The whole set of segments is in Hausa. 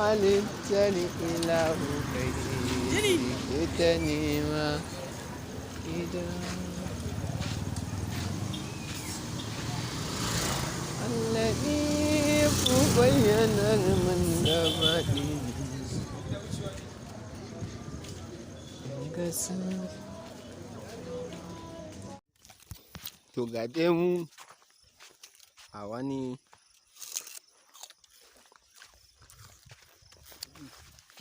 halittar ilahu kai ita nema idan allaɗifu bayyanar min da baɗi Gasar. To ga dai mu a wani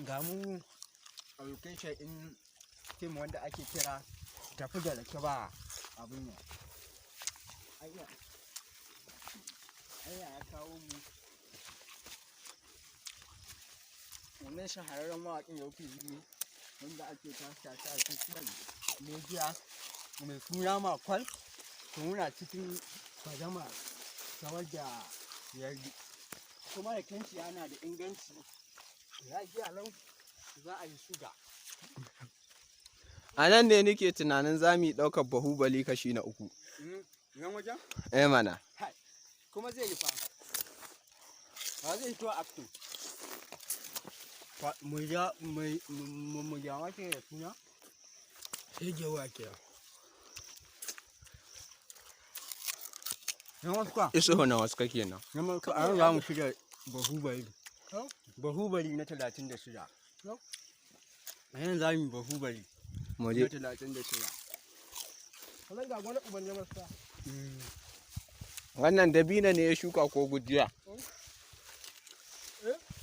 ga mu a location in tim wanda ake kira tafi da rake ba abin nan ayya ya kawo mu wannan shahararren mawaƙin yau fi wanda ake tasa ta cikin media mai suna makwal to muna cikin fadama ta wadda yardi kuma da kanshi yana da inganci lafiya lau za a yi shuga a nan ne nake tunanin za mu yi ɗaukar bahubali kashi na 3 yan wajen? mana kuma zai yi fa ba zai to aktu mu ja wace da suna? shege wake yan wasu kwa? iso na wasu kake nan a yau za mu shiga bahubali na 36 a yanzu za mu yi bahubali na 36 wannan dabina ne ya shuka ko gujiya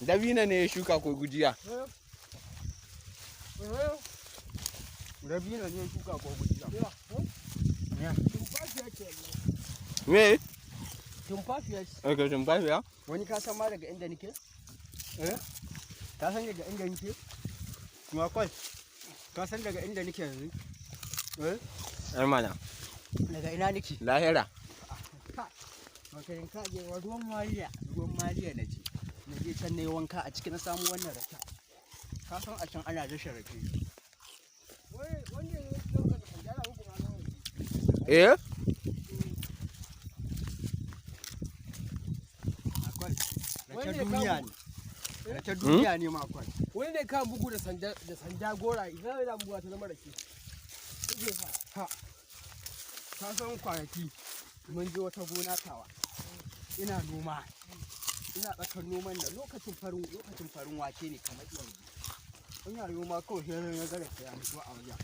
dabina ne ya shuka ko gujiya dabina ne ya shuka ko gujiya me? tumfafiya ake tumfafiya? wani ka san ma daga inda nake? ka san daga inda nake? kuma kwai ka san daga inda nake yanzu? mana daga ina nake? lahira makarin kaje wa ruwan maliya na je can na yi wanka a ciki na samu wannan rake ka san a can ana dashe rake rake duniya ne rake duniya ne makwai wani ne kan bugu da sanda gora idan yana bugu ta zama rake ka san kwanaki mun je wata gona tawa ina noma ina tsakar noman da lokacin farin wake ne kamar yanzu ina noma kawai sai ya ga rake ya mutu a wajen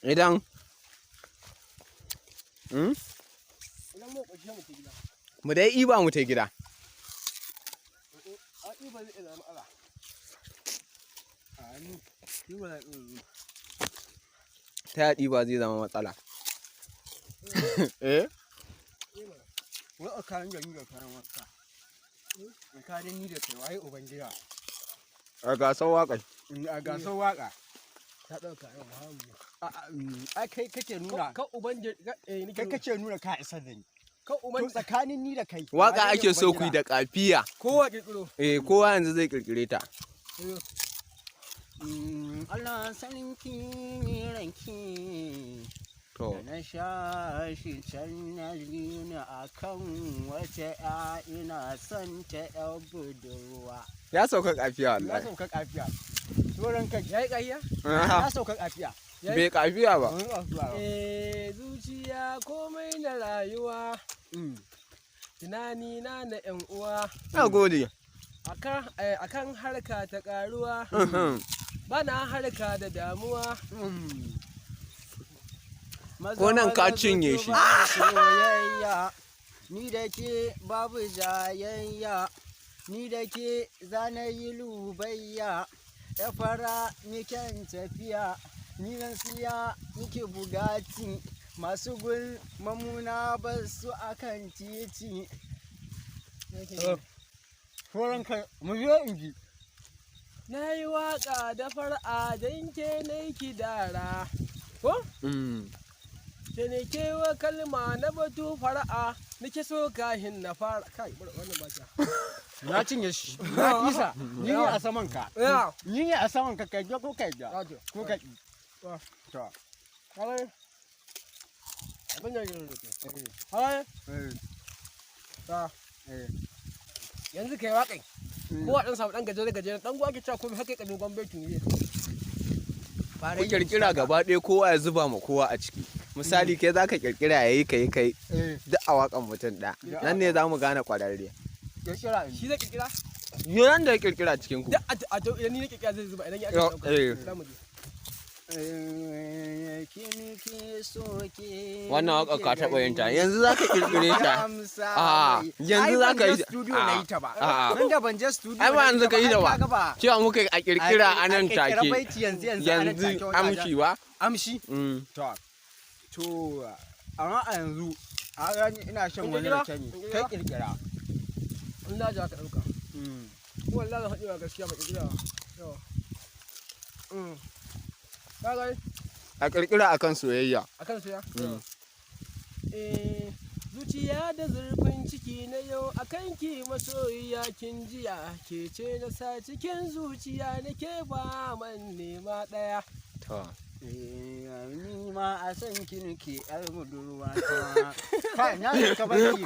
idan mu dai iba mu ta gida ta yaɗi ba zai zama matsala wai a kayan gari da kayan wasa a kayan ni da kai waye ubangida a gasar waƙa ta ɗauka yau kai kake nuna kai kake nuna ka isa da ni to tsakanin ni da kai waƙa ake so ku yi da kafiya kowa kirkiro kowa yanzu zai kirkire ta Allah sarki ranki to na sha shi can na zina akan wata ya ina son ta yan budurwa ya sauka kafiya wallahi ya sauka kafiya tsoron kai yayi kayya ya sauka kafiya bai kafiya ba zuciya komai na rayuwa tunani na yan uwa na gode akan harka ta karuwa bana harka da damuwa ko nan ka cinye shi ni da ke babu jayayya ni da ke zana yi lubayya ya fara miken tafiya ni nan siya nike bugatti masu mamuna ba su akan titi Furan kai, mu je in ji. Na yi waƙa da far'a don ke na yi kidara. Ko? ke ne kewa kalma na batu fara'a nake so kahin na fara kai wannan ba ta na cinye shi na kisa ni ne a saman ka ni ne a saman ka kai ko kai da ko kai to kawai abin da yake kawai ta yanzu kai waƙai ko a ɗan samu ɗan gajere ɗan gwaki cewa komai haka ƙamin gwamnati ne ku kirkira gaba ɗaya kowa ya zuba ma kowa a ciki misali kai za ka kirkira yayi kai duk a waƙan mutum ɗaya nan ne za mu gane ƙwararre kirkira shi zai kirkira yanan da ya kirkira cikin ku idan ni na kirkira zai zuba idan ya ake ɗauka za mu je wannan waka ka taɓa yin ta yanzu za ka kirkire ta yanzu za ka yi studio na yi ta ba nan da ban je studio ai ba yanzu ka yi da ba cewa muka a kirkira a nan take yanzu amshi ba amshi to amma a yanzu a gani ina shan wani rake ne kai kirkira in da ja ka ɗauka wallahi zan haɗewa gaskiya ba kirkira ba a kirkira akan soyayya zuciya da zurfin ciki na yau akan ki masoyiya kin jiya ke ce na sa cikin zuciya nake ba man nema daya ni ma a san ki nake yar budurwa ta kai na ka baki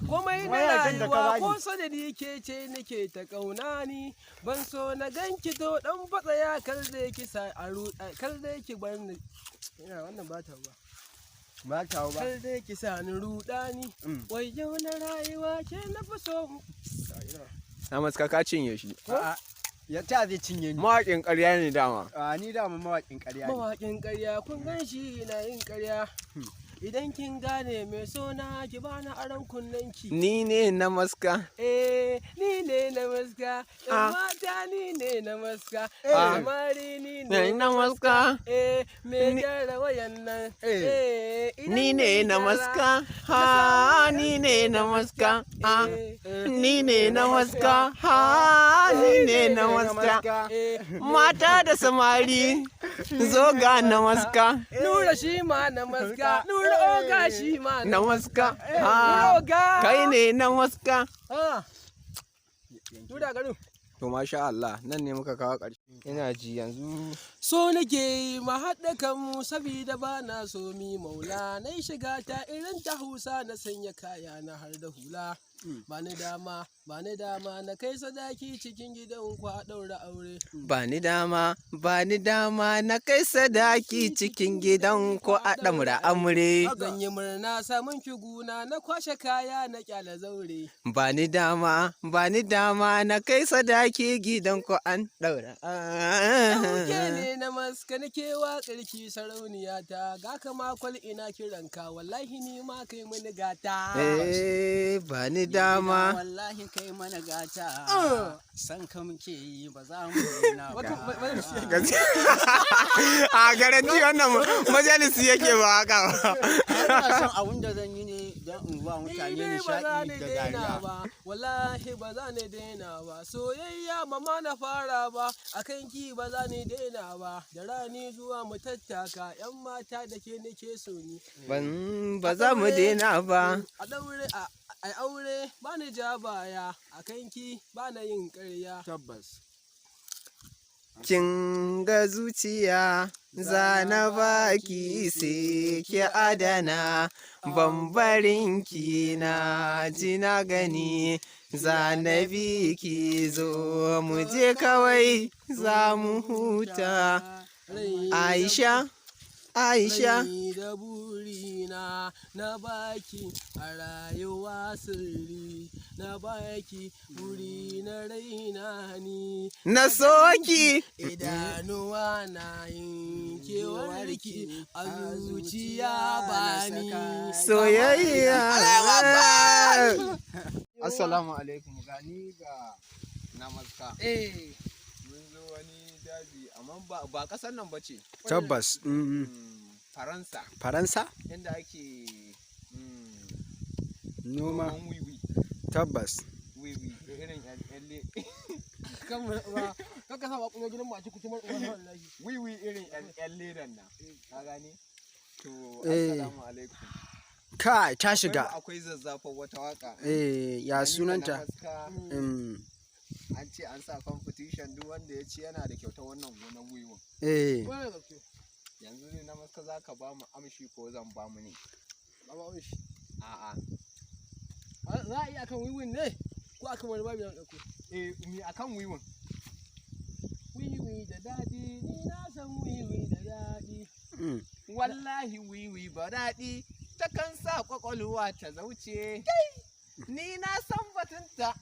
komai na rayuwa ko sanadi ke ce nake ta kauna ni ban so na ganki to dan fatsa ya kar da ki sa a kar da ki bar ni ina wannan ba ta ba kar da ki sa ni rudani wai yau na rayuwa ke na fi so na maska ka cinye shi ya ta zai cinye ni mawaƙin ƙarya ne dama ni dama mawaƙin ƙarya ne mawaƙin ƙarya kun gan shi na yin ƙarya idan kin gane mai sona ki bani aron kunnanki ni ne na maska ni ne na maska mata ni ne na maska mari ni ne na maska me gyara wayan nan ni ne na maska ha ni ne na maska ni ne na maska ha ni ne na maska mata da samari zo ga na maska nura shi ma na maska oga shi ma na maska kai ne na maska to masha Allah nan ne muka kawo ƙarshe ina ji yanzu so nake ma haɗa kanmu sabida ba na so mi maula na shiga ta irin ta Hausa na sanya kaya na har da hula ba ni dama na kai sadaki cikin gidan ku a ɗaura aure ba ni dama na kai sadaki cikin gidan ku a ɗaura aure zan yi murna samun ki guna na kwashe kaya na kyala zaure ba ni dama na kai sadaki gidan ku an ɗaura Ɗauke ne na maska nake waƙar ki sarauniya ta ga kama kwal ina kiranka wallahi ni ma kai mini gata ba ni dama wallahi kai mana gata san ka muke yi ba za mu daina ba a garanti wannan majalisi yake ba haka ba ina son abun da zan yi ne don in ba mutane nishaɗi da dariya wallahi ba za ni daina ba soyayya mama na fara ba akan ki ba za ni daina ba da rani zuwa mu tattaka yan mata da ke nake so ni ba za mu daina ba a daure a aure ba ni ja baya akan ki ba na yin ƙarya tabbas kin ga zuciya za na baki sai ki adana bambarin ki na ji na gani za na bi ki zo mu je kawai za mu huta Aisha da burina na baki a rayuwa sirri na baki buri na raina ni na soki idanuwa na yin kewarki a zuciya bani soyayya assalamu alaikum gani ga na maska mun zo wani daji amma ba kasar nan bace tabbas Faransa inda ake noma wiwi tabbas wiwi irin yalle kaka sa ba kuma gidan mace kuke mar wallahi wiwi irin yalle dan nan ka gane To, Eh. assalamu alaikum. Kai ta shiga. Akwai zazzafan wata waka. Ya sunanta? An ce an sa competition duk wanda ya ci yana da kyauta wannan gonar wiwin. Yanzu ne na maska za ka ba mu amshi ko zan ba mu ne? Ba mu amshi. A'a. Za a iya akan wiwin ne? Ko akan wani babu yan ɗauko? Mi akan wiwin. Wiwi da daɗi, ni na san wiwi da daɗi. Wallahi wiwi ba daɗi, takan sa ƙwaƙwalwa ta zauce. Ni na san batunta,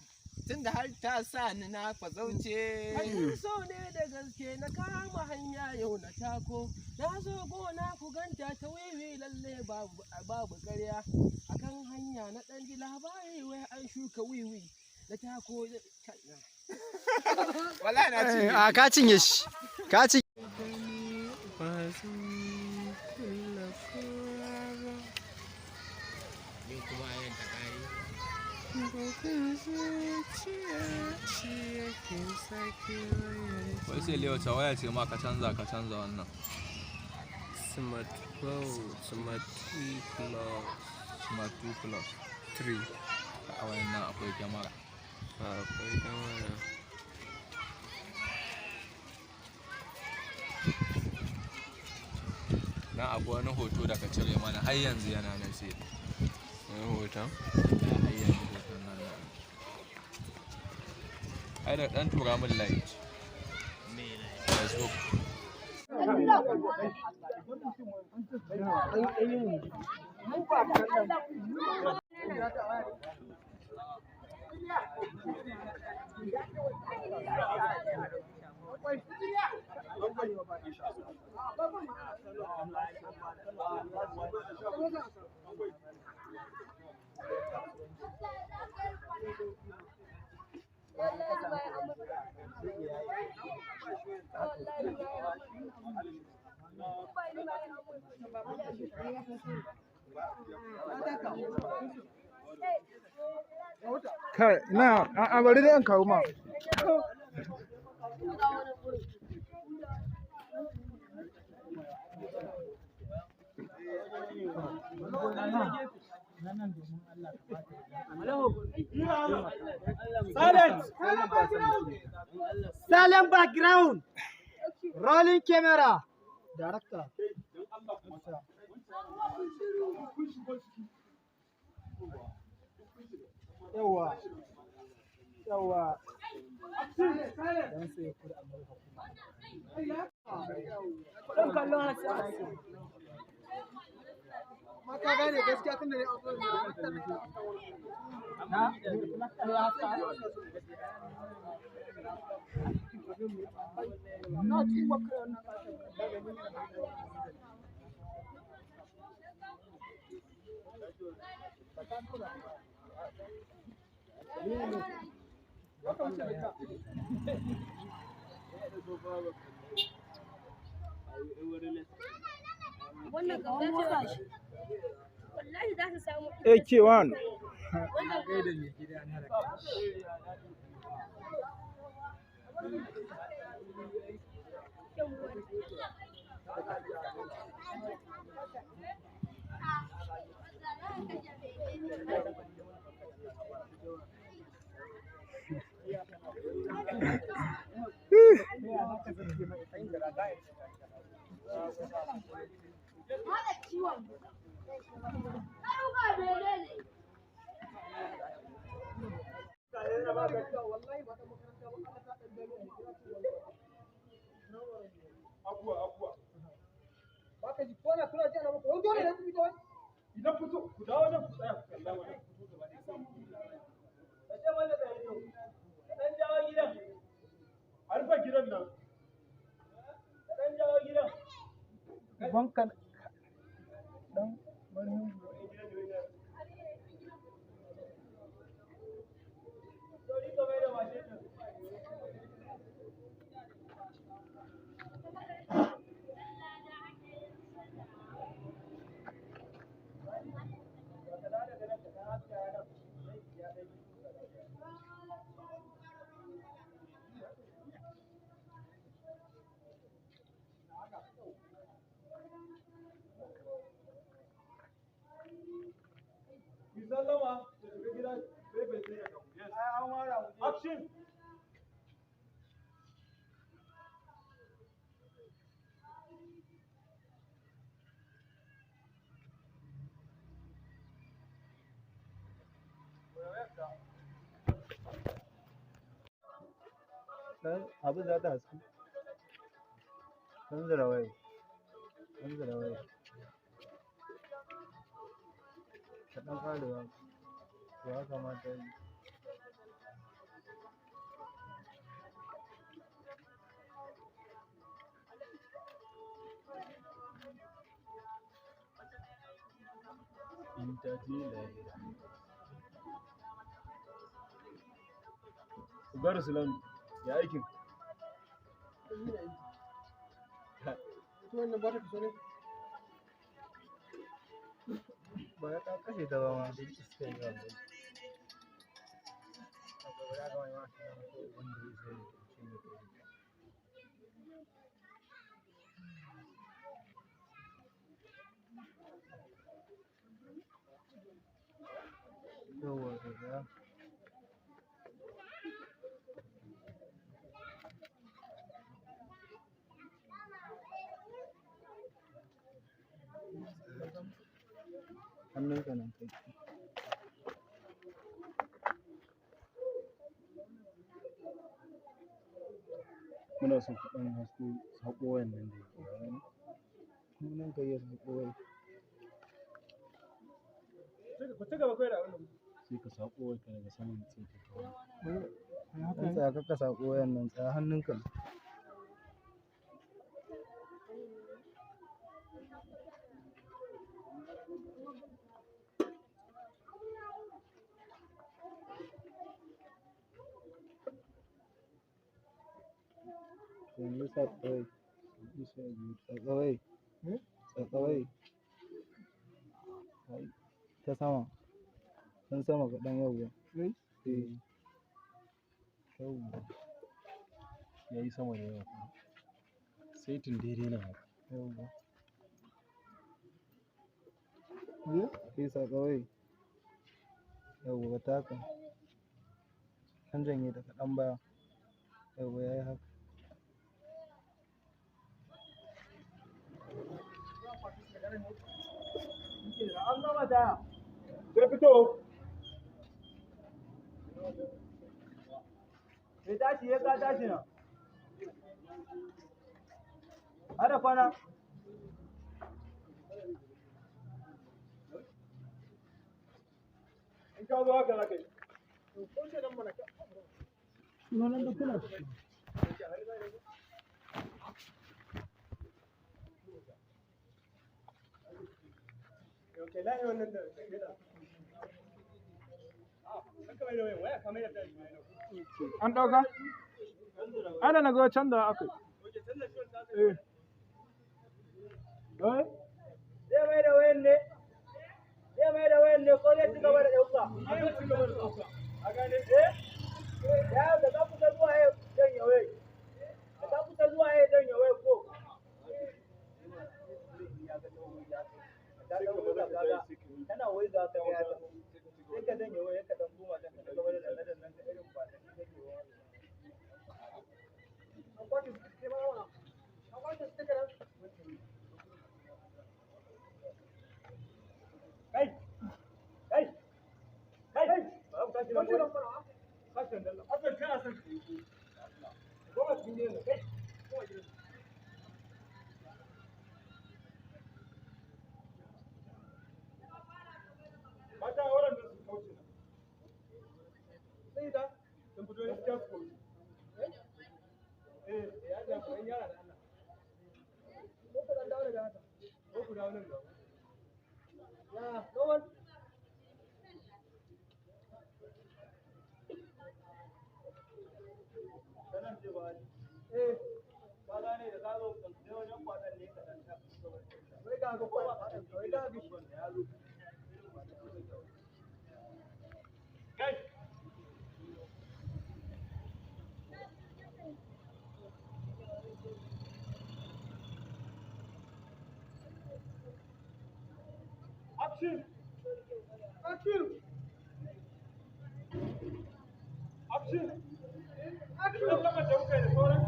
tunda har ta sa ni na fa zauce. Hanyar so ne da gaske na kama hanya yau na tako. Na zo gona ku ganta ta wiwi lalle babu ƙarya. Akan hanya na ɗan ji labari wai an shuka wiwi. Na tako Wallahi na cinye. ka cinye shi. Ka cinye. Wai sai lewa ta waya ce ma ka canza wannan. Smart 2 plus 3. A wayan nan akwai kyamara. Na akwai wani hoto da ka cire mana har yanzu yana nan sai. Wani hoton? Har yanzu hoton nan. Ai da ɗan tura min light. Facebook. Kai, a bari dai in kawo ma. Silent background. Rolling camera. Director. Yawa. Dan sai ku da Kudin kallon hasa. Maka gane gaskiya tun da ne wannan gwanja ce wallahi za su samu AK1. Bankan dan bari Action! Abin za ta haske. Ɗan zira waye. Ɗan zira waye. Ka ɗan ƙarewa. To ya kamata yi. Ugaru Sulam, ya aikin? Wannan ba ta kusa ne? Ba ya kashe ta ba ma. Yawwa da hannunka nan kai. Muna so ka ɗan haƙo wayan nan da yake gani. Nan ka iya haƙo wai. Ku ci gaba kai da abin sai ka saƙo wai ka daga saman sai ka kawo. Ɗan tsaya ka saƙo wayan nan tsaya hannunka. Yanzu saƙawai. Saƙawai. Saƙawai. Ta sama. Can sama kaɗan yawwa. Yawwa. Ya yi sama da yawa. Saitin daidai na haka. Yawwa. Sai saƙawai. Yawwa ta haka. Kan janye ta kaɗan baya. Yawwa ya yi haka. An gama ta. Sai fito. Sai tashi ya ka tashi nan. Hada kwana. In ka zo haka za ka yi. Ko ce nan mana ka. Sunan da kula. An ɗauka? Ana na ga can da aka yi. Zai mai da wayan ne? Zai mai da wayan ne ko zai ci gaba da ɗauka? A gane? Ya da ka kusa zuwa ya janye wai. Da ka kusa zuwa ya janye wai ko? Kana wai za ka ga sai ka janye wai ka dan koma can ka gaba da dannan ka irin ba da kake wa. An kwace su ke ba wa. An kwace su take nan. Kai. Kai. Kai. Ba ku tashi nan ba. Kashin dalla. Asan kana san ki. Goma cikin ne kai. Ko gidan. Mata wurin da su kauce nan. Sai da sun fito ne su ko. Ya da ko yara da Allah. Ko ku dan dawo daga haka. Ko ku dawo nan da. Ya, kawan. Sanan ce ba ni. Ka gane da ka zo kan je wajen kwadan ne ka dan ta. Wai ga ko ba kwadan, wai ga gishi ya zo. Kai. Action! Action! sallama da kuka da sauran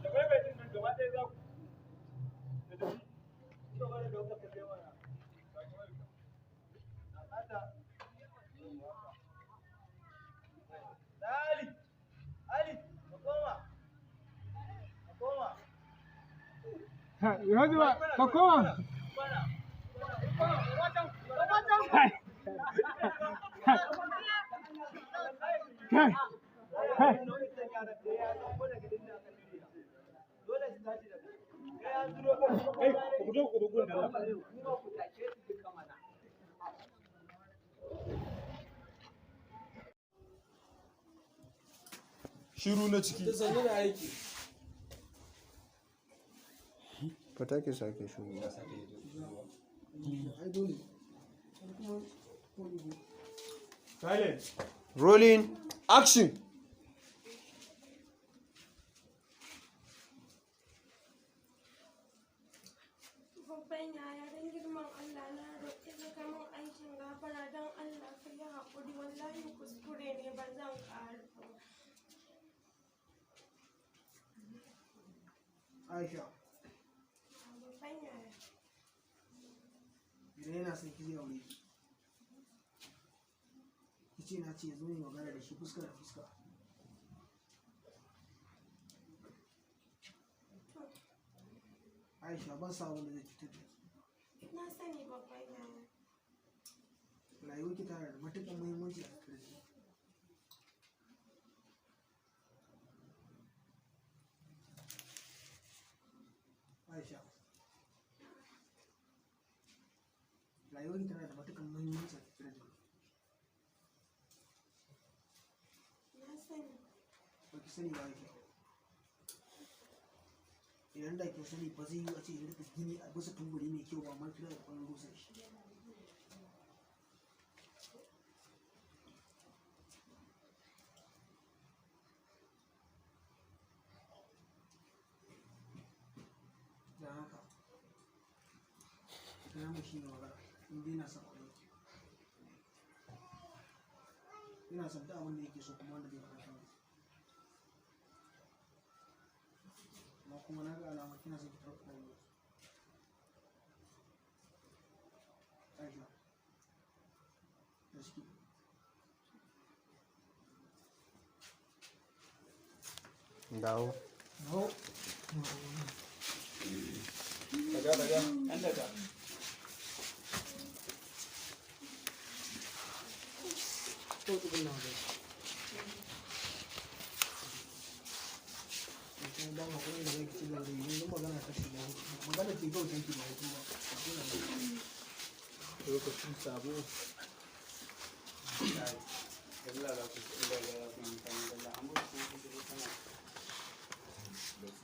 da maimaitin nan gaba ɗaya za ku da tafi ci gaba da daukar ka kai mana Ali, ka koma. Ka koma. Ka koma. Shiru na ciki. Fita ki sake shiru. Silence. Rolling. Action. Babban yaya don girman Allah na roƙe ka kai min aikin gafara don Allah ka yi haƙuri wallahi kuskure ne ba zan ƙara ba. Aisha, Babban yaya. idan yana son ki zai aure ki. Ki ce na ce zo ne magana da shi fuska da fuska. Aisha ban sa wanda zai cutar da ki. Na sani babban yaya. Rayuwar ki tana da matuƙar muhimmanci a tattare da ki. Aisha, rayuwar ki tana da matuƙar muhimmanci a tattare da ki. Na sani. Ba ki sani ba Aisha. Idan da kin sani ba zai yi a ce in rika gini a bisa tumburi mai kyau ba amma kira da ƙwarin rusa shi. Don haka, ina mu shi ne magana in dai na son aure. Ina son duk abin da yake so kuma wanda zai faranta masa. Amma kuma na ga alama kina son ki farko rayuwa. Aisha, da shi Dawo. no. Daga. An daga. Ko tsibin na wajen. Kuma ban haƙuri da zai ci gaba da yi yanzu magana ta ce ba hutu. Magana ce kawai tanki ba hutu ba. Lokacin sabo.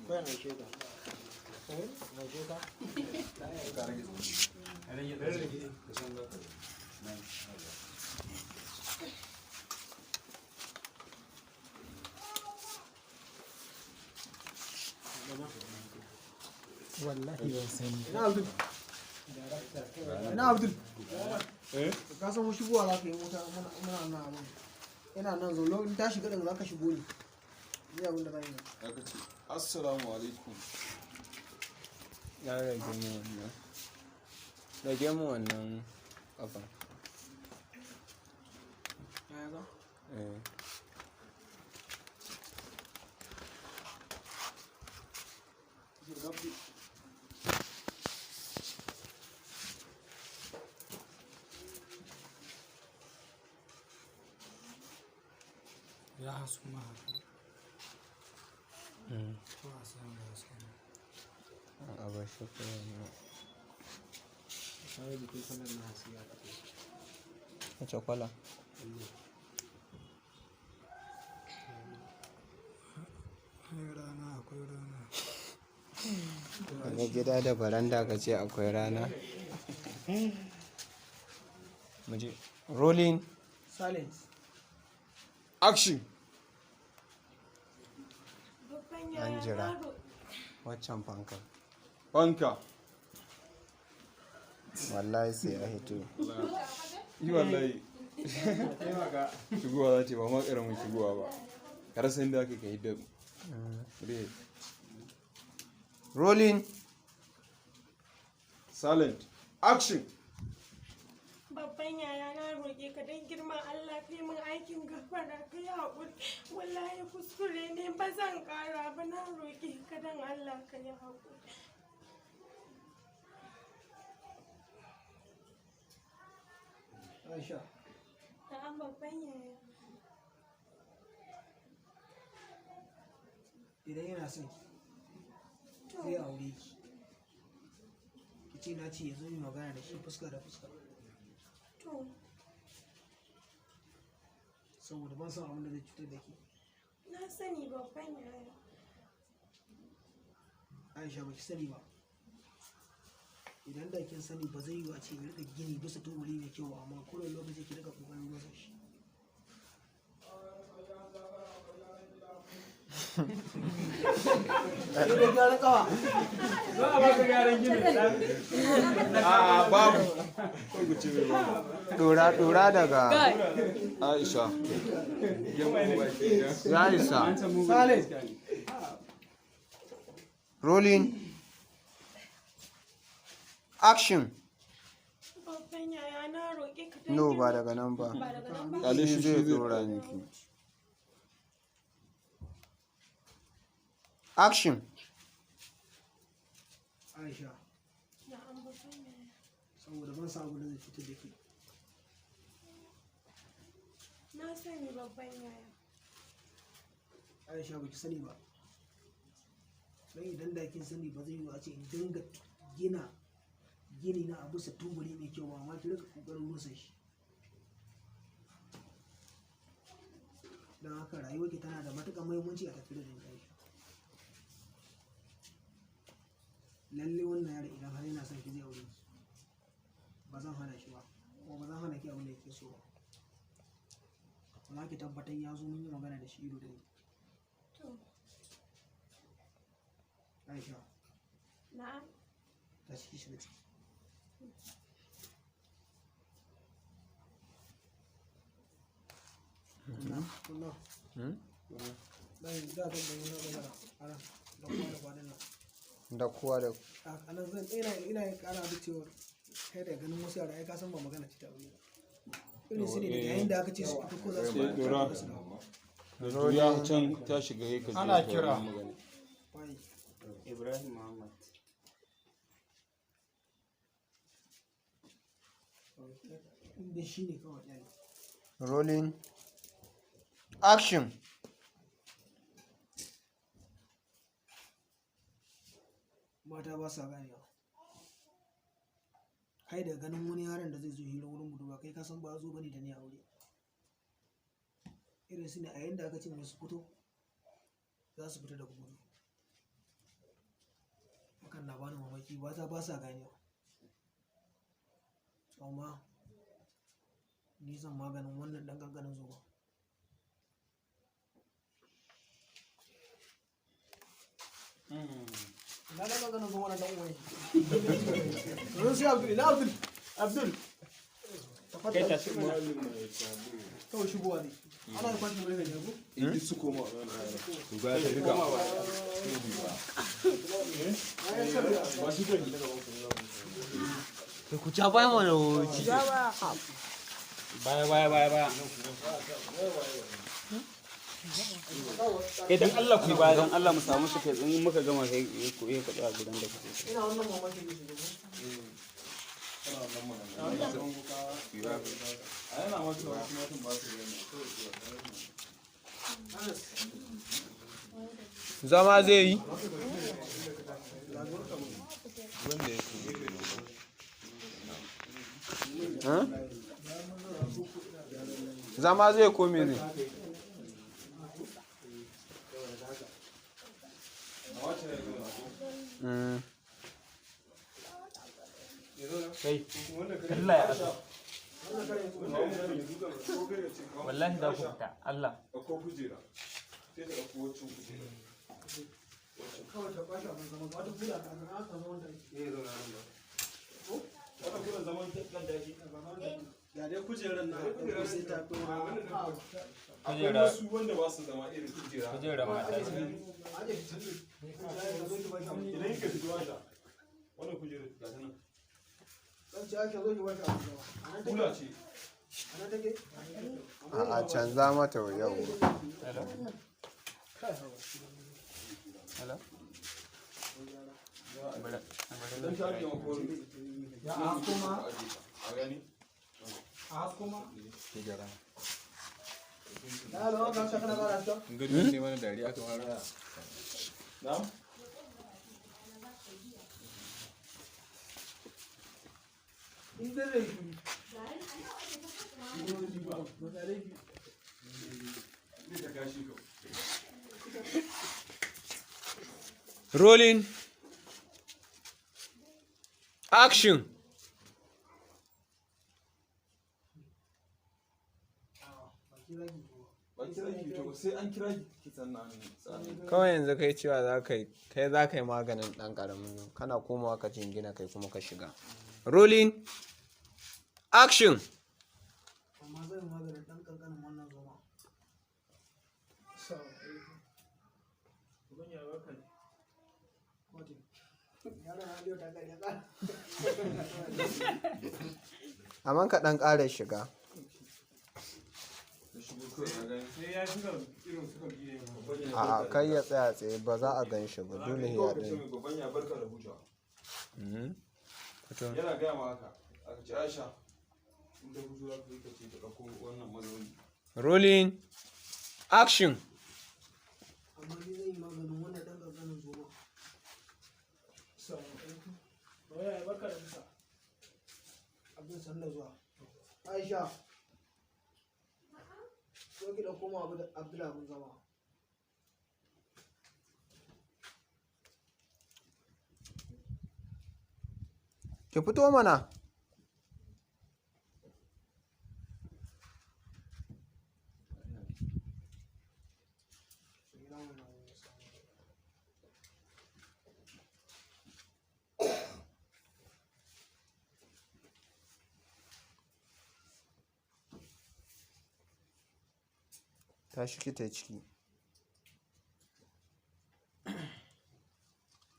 Bayan aishe ka. Aishe ka? Wallahi ban sani. Ina Abdul. Ina Abdul. Ka san mu shigowa za ka yi mota muna nan abin. Ina nan zo lokacin ta shiga daga za ka shigo ne. Ni abin da zan yi. Aka ce, Assalamu alaikum. Ya rage mu wannan. Rage mu wannan ƙafan. Ya ga? Eh. Jirgabbi. Ya hasu ma haka. Mm. Ko a san da su ne. A ba shi ko wannan. Sai da kai sanar na hasu ya kace. Wace kwala? Akwai rana, akwai rana. Wani gida da baranda ka ce akwai rana. Muje. Rolling. Silence. Action. Babban An yaya jira. na roƙe. Waccan fankar. Fanka. Wallahi sai ya hito. Yi wallahi. Shigowa za ce ba ma ƙaramin shigowa ba. ka rasa inda aka kai da red. Rolling. Silent. Action. Babban yaya na roƙe ka don girman Allah kai min aikin gafara ka yi haƙuri wallahi kuskure ne ba zan ƙara ba na roƙe ka don Allah ka yi haƙuri. Aisha. Na'am babban yaya. Idan yana son zai aure ki. Ki ce na ce ya zo yi magana da shi fuska da fuska. To. Saboda ban san abin da zai cutar da ke. Na sani babban yaya. Aisha ba ki sani ba. Idan da kin sani ba zai yi a ce ya rika gini bisa tubuli mai kyau amma kowane lokaci ki rika kokarin masa shi. Sai da gyaran kawa. Za a baka gyaran gini. A babu. Dora daga Aisha. ya isa. Saleh. Rolling. Action. Babban yaya na roƙe ka don No, girman- ba daga nan ba. Ba daga nan ba. Kale Shi shi zai zai dora miki. Action. Aisha. Na'am babban yaya. Saboda ban san abin da zai cutar da ke. Na sani babban yaya. Aisha ba ki sani ba. Don idan da kin sani ba zai yi a ce in dinga gina gini na a bisa tubuli mai kyau ba amma ki rika kokarin rusa shi. Don haka rayuwar ki tana da matuƙar muhimmanci a tafiya da Aisha. Lalle wannan yaro idan har yana son ki zai aure ki. Ba zan hana shi ba kuma ba zan hana ki abin da yake so ba. Amma ki tabbatar ya zo mun yi magana da shi ido da ido. To. Aisha, Na'am. ta shi shiga ciki. Kunna. Da zan yi na magana. Ana da kuma da kwanan nan. Da kowa da A nan zan ina yin ƙara da cewa kai da ganin wasu yara ai ka san ba magana ce ta wuri ba. Irin su ne daga yayin da aka ce su fito ko za su Sai dora. su dawo. Da juya can ta shiga ya ka Ana je kira. magana. Wai, Ibrahim Muhammad. inda shi ne kawai ɗaya. rolling. Action. Mata ba sa ganewa. Kai da ganin wani yaron da zai zo hira wurin budurwa kai ka san ba zo bane da ni aure. Irin su ne a yayin da aka ce musu fito za su fita da gudu. Hakan na bani mamaki mata ba sa ganewa. Amma ni zan maganin wannan ɗan ƙanƙanin zuwa. Ina ɗan ƙanƙanin zuwa na ɗan uwan shi. Rusi Abdul, ina Abdul. Abdul. Kai ta su Kawai shigowa ne. Ana yi kwashe mai ne ko? In su koma. Duga ta duka. Ku ca bayan wani wuce. baya. Dan Allah ku yi baya dan Allah mu samu su kai in muka gama sai ku iya kaɗu a gidan da kuke. Ina wannan mamakin da shi ne. Zama zai yi. Zama zai kome ne. Kai, Allah ya asa. Wallahi da ku fita, Allah. Ɗauko kujera. Sai da ɗauko waccan kujera. Kawai ta kwashe abin zama ba ta kula ka ga aka zama da Wata kuna zaman kan daji. Ga dai kujerar na sai ta ɗora. akwai wasu wanda ba su zama irin kujera idan ka fito wata wannan kujerar ga ta nan kula ce a canza mata yau. dan ta biyan kori Ya a kuma a gani a kuma Gudun ne mana dariya aka fara. na'am Rolling. Action. ba kira ki to sai an kira ki sannan Kawai yanzu kai cewa kai za ka yi maganin ɗan ƙaramin kana komawa ka jingina kai kuma ka shiga. Rolling. Action. amma zai maganin ɗan ƙanƙanin wannan zoma. Amma ka ɗan ƙara shiga. A'a kai ya tsaya tsaye ba za a gan shi ba dole ya ɗin. babban ya barka da hutawa yana gaya ma haka aka ce Aisha in da hutu za ka yi ka ce ta ɗauko wannan mazauni Rolling. Action. amma ni zai yi maganin wannan ɗan ƙanƙanin zoma. Baya barka da musa. Abin sanda zuwa. Aisha. Ko ki ɗauko mu Abdullahi mun zama. Ki fito mana. Tashi ki tai ciki.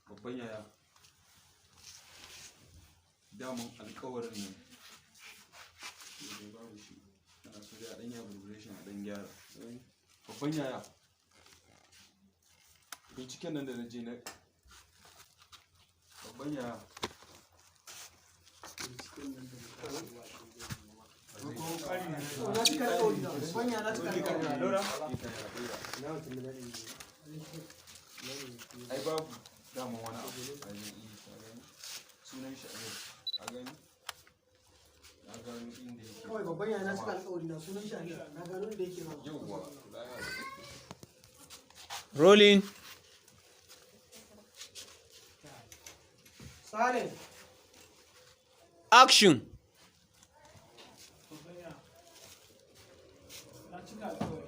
babban yaya daman alkawarin nan babu shi ana so da ɗan ya burbure shi a ɗan gyara babban yaya binciken nan da na je na babban yaya Na cika alƙawari na. Manya na cika alƙawari. ai babu daman wani abu a yi sunan shi a gani na gano inda yake Kawai babban yana cika alƙawari na sunan shi Amir. Na gano inda yake zama. yauwa Rolling. Sale. Action. Na cika alƙawari.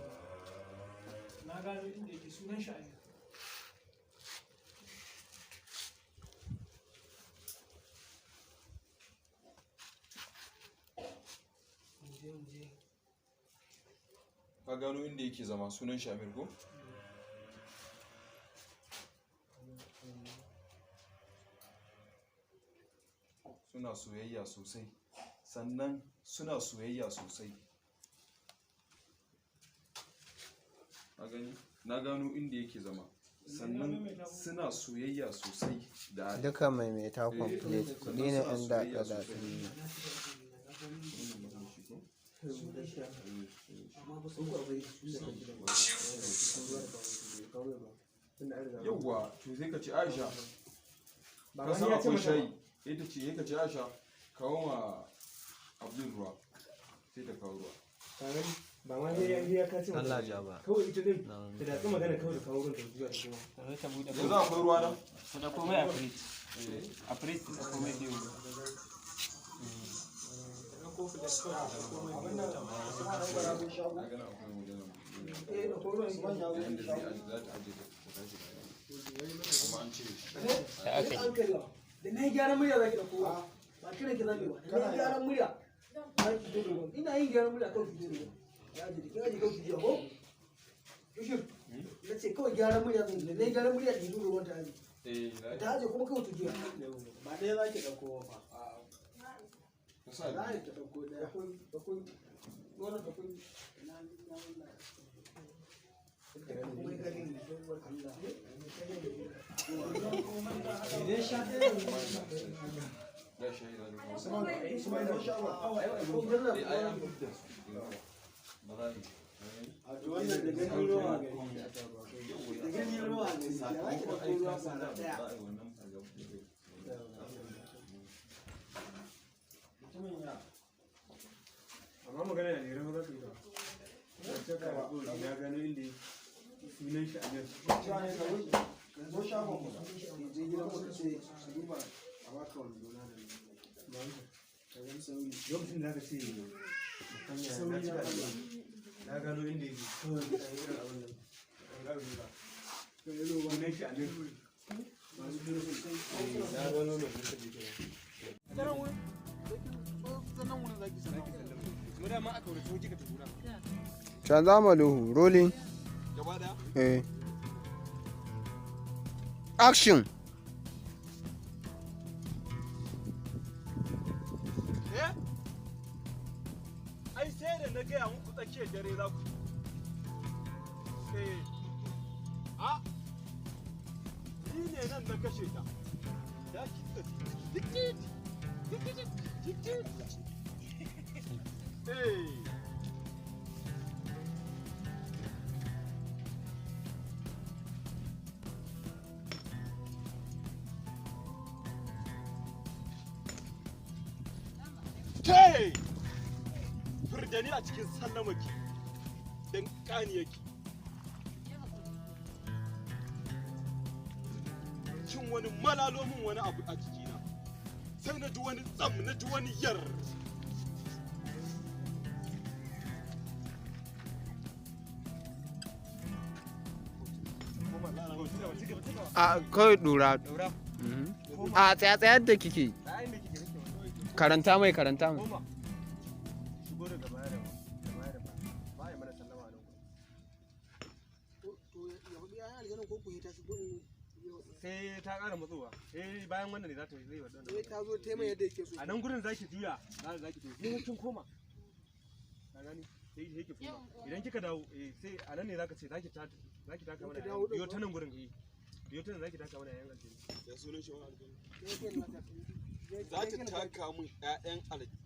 Na gano inda yake sunan shi Amir. ka gano inda yake zama sunan shi Amir ko suna soyayya sosai sannan suna soyayya sosai na gano inda yake zama sannan suna soyayya sosai da Duka maimaita complete. Kuɗi ne ɗan daɗa-daɗa. yauwa to sai ka ce Aisha ka san akwai shayi ita ce ka ce Aisha kawo ma Abdul ruwa sai ta kawo ruwa Ba ma sai ya biya ka ce Allah ja ba. kawai ita din ta datsi magana kawai da kawo ruwan da zuwa da kuma. Ta buɗe yanzu akwai ruwa nan da komai a fridge. A fridge da komai da yau. na gana akwai magana yanda zai za ta aje ta tashi amma an cire shi Da na yi gyaran murya za ki da kowa. Ba kiran ki zan yi ba. Da na yi gyaran murya ina yin gyaran murya kawai ki zo ya ji kin aji kawai ki ji ko bishir na ce kawai gyaran murya zan yi ne gyaran murya ki zo ruwan ta aji ta aji kuma kawai ki jiya ba dai za ki dauko fa za ta dauko da akwai wannan akwai amma magana ne ran za ka yi ta ya gano inda sunan shi a nan zo shagon mu je gidan mu ce su duba a baka wani dona da lokacin da aka ce na gano inda yake kawai da irin abin nan an gano ba to ya zo wannan shi a nan masu jiro sosai na gano mai duka da ke nan wurin zanen wurin zaki sallama mu da ma aka wurin sauki ka tura Canza maluhu, rolling. gaba daya Action. ai sai da na gaya muku tsakiyar dare za ku ni ne nan na kashe ta ya kika Hey! Furdani a cikin sallamaki don ƙani yake. Shin wani malalo min wani abu a jikina, sai na ji wani tsam, na ji wani yar. A kawai dora. A tsaya da kike. Karanta mai. Shigo daga baya da baya ba ya mana sallama nan. to ya hudu ya aljanna ko ku ta shigo Sai ta ƙara matsowa. Bayan wannan ne za ta zai wadanda. sai ta zo ta mai yadda yake so A nan gurin zaki juya, zaki to. Ni kin koma. Ka gani? Sai yake koma. Idan kika dawo, sai a nan ne zaka ce zaki taka mana. Biyo ta nan gurin biyo ta nan zaki taka mana yayin aljanna. Ya sunan shi wani aljanna. Za ta taka mun ƴaƴan aljanna.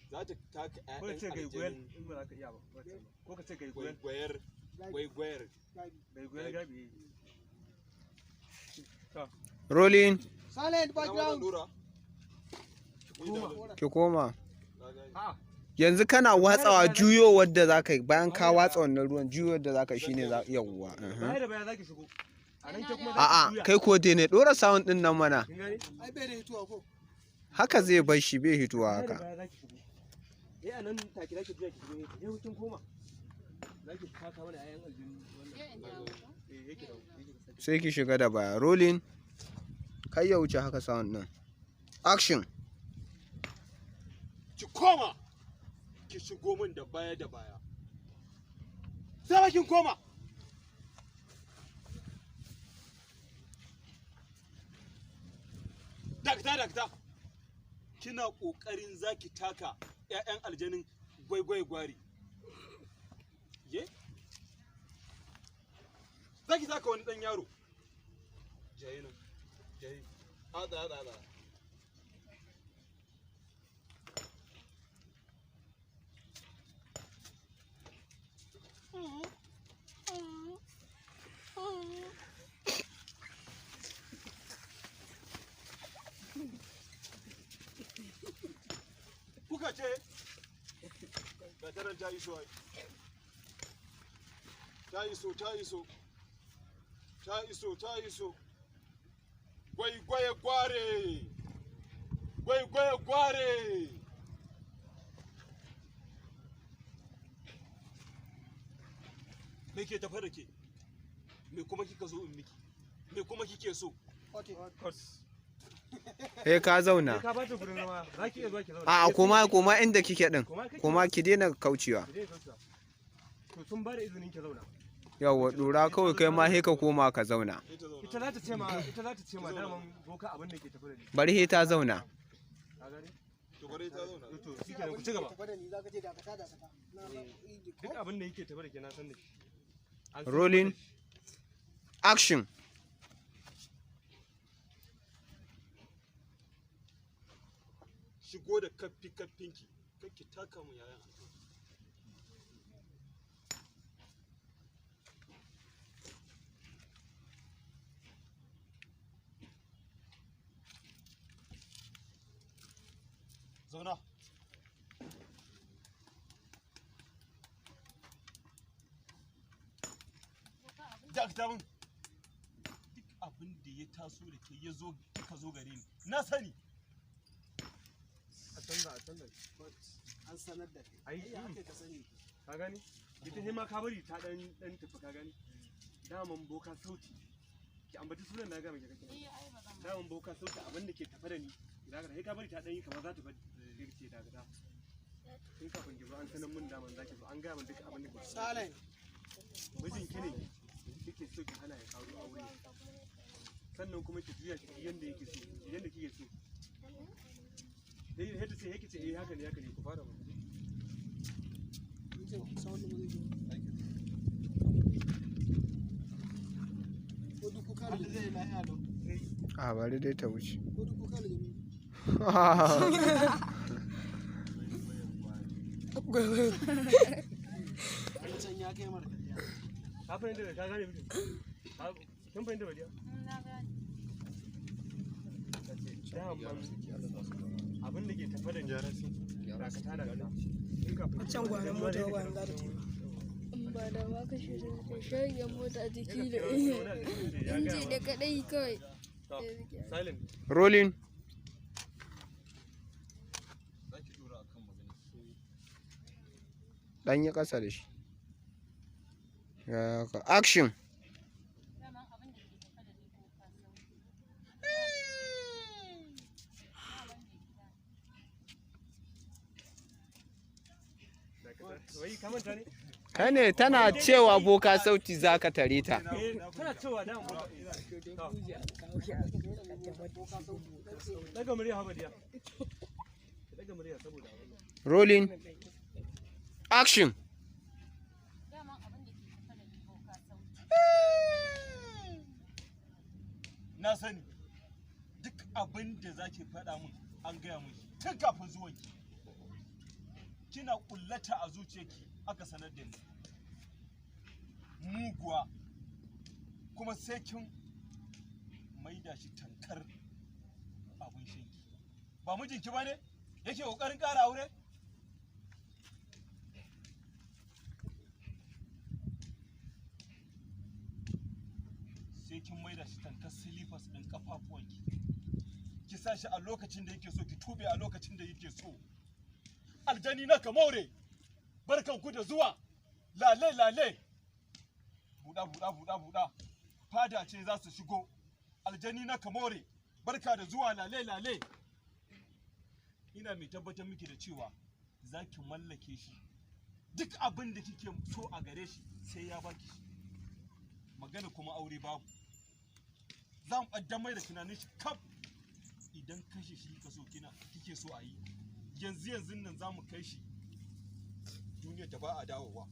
Za ta taka ƴaƴan aljanna. In ba za ka iya ba. Ko ka ce gaigwayar. Gaigwayar gabi. Rolling. silent background Ki koma. Yanzu kana watsawa juyo wadda za ka yi bayan ka watsa wannan ruwan juyo wadda za ka yi shine yawwa. Baya da baya za ki shigo. A nan ke kuma za ki A'a juya. kai ko dai ne dora sound din nan mana. Kin gani? ai bai da hituwa ko Haka zai bar shi bai hituwa Baya da haka. baya za ki shigo. A nan take za ki juya ki shigo. Je hutun koma. Za ki taka mana ƴaƴan aljanna. Yake dawo. Sai ki shiga da baya. Rolling. Kai ya wuce haka sound din. Action. Ki koma. Ki shigo min da baya. Sai kin koma. Dakta. Kina kokarin zaki taka ƴaƴan aljanin gwari. Ye? Zaki taka wani dan yaro. Jayi. Ada. Kuka ce, ga daren ta iso ai. Ta iso. Gwaigwaye gware. Me ke tafa da ke? Me kuma kika zo in miki? Me kuma kike so? hot Sai ka zauna. Ka bata gurin zama, za ki iya zuwa ki zauna. A koma inda kike din. Koma ki daina kaucewa. To sun ba da izinin ki zauna. Yawwa dora kawai kai ma sai ka koma ka zauna. Ita za ta ce ma daman boka abin da ke tafi da ni. Bari sai ta zauna. Ka gane? To bari ta zauna. To shikenan ku ci gaba. Duk abin da yake tafi da ke na san da shi. Rolling. Action. Shigo da kaffinki, kakki taka mu yayan. Zauna. Dakta mun. Duk abin da ya taso da ke ka zo gare ni. Na sani. A canza. An sanar da kai. Ai, ka sani. ka gani? Ita ne ma ka bari ta dan tafi ka gani? Daman boka sauti. Ki ambaci sunan na ga mai kake. Daman boka sauti abin da ke tafi da ni. Idan ka bari ta dan yi kamar za ta bari girce daga da. Kin kafin ki zo an sanar mun daman zaki zo an ga mun duk abin da ke. Salai. Mijinki ne kike so ki hana ya kawo aure. Sannan kuma ki juya ki yanda yake so, yanda kike so. Dai ta ce yake ce eh haka ne ku fara mu. A bari dai ta wuce. Ka fahimta da ka gane mutum? Kin fahimta badiya? Na gane. Abin da ke tafa da jarasi dakata da gada. Can gwanon mota gwanon za ta taimaka. Ba da ba ka shirin da shayyan mota jiki da inji da kadai kawai. Rolling. Dan yi kasa da shi. Action. Kai ne tana cewa boka sauti za ka tare ta. Tana cewa da daga murya habadiya. Daga murya saboda Rolling. Action. Na sani duk abin da za ki faɗa min an gaya min tun kafin zuwanki. Kina kullata a zuciyarki aka sanar da ni. Muguwa kuma sai kin maida shi tankar abin shanki. Ba mijinki ba ne yake ƙoƙarin ƙara aure? Sai kin maida shi tankar silifas ɗin ƙafafuwanki. Ki sa shi a lokacin da yake so, ki tube a lokacin da yake so. Aljani na kamore, barkan ku da zuwa, lale. Buɗa. Fada ce za su shigo. Aljani na kamore, barka da zuwa, lale. Ina mai tabbatar miki da cewa za ki mallake shi. Duk abin da kike so a gare shi sai ya baki shi. Magana kuma aure babu. Za mu ƙaddamar da tunanin shi kaf. Idan kashe shi kike so a yi. Yanzu nan za mu kai shi duniyar da ba a dawowa.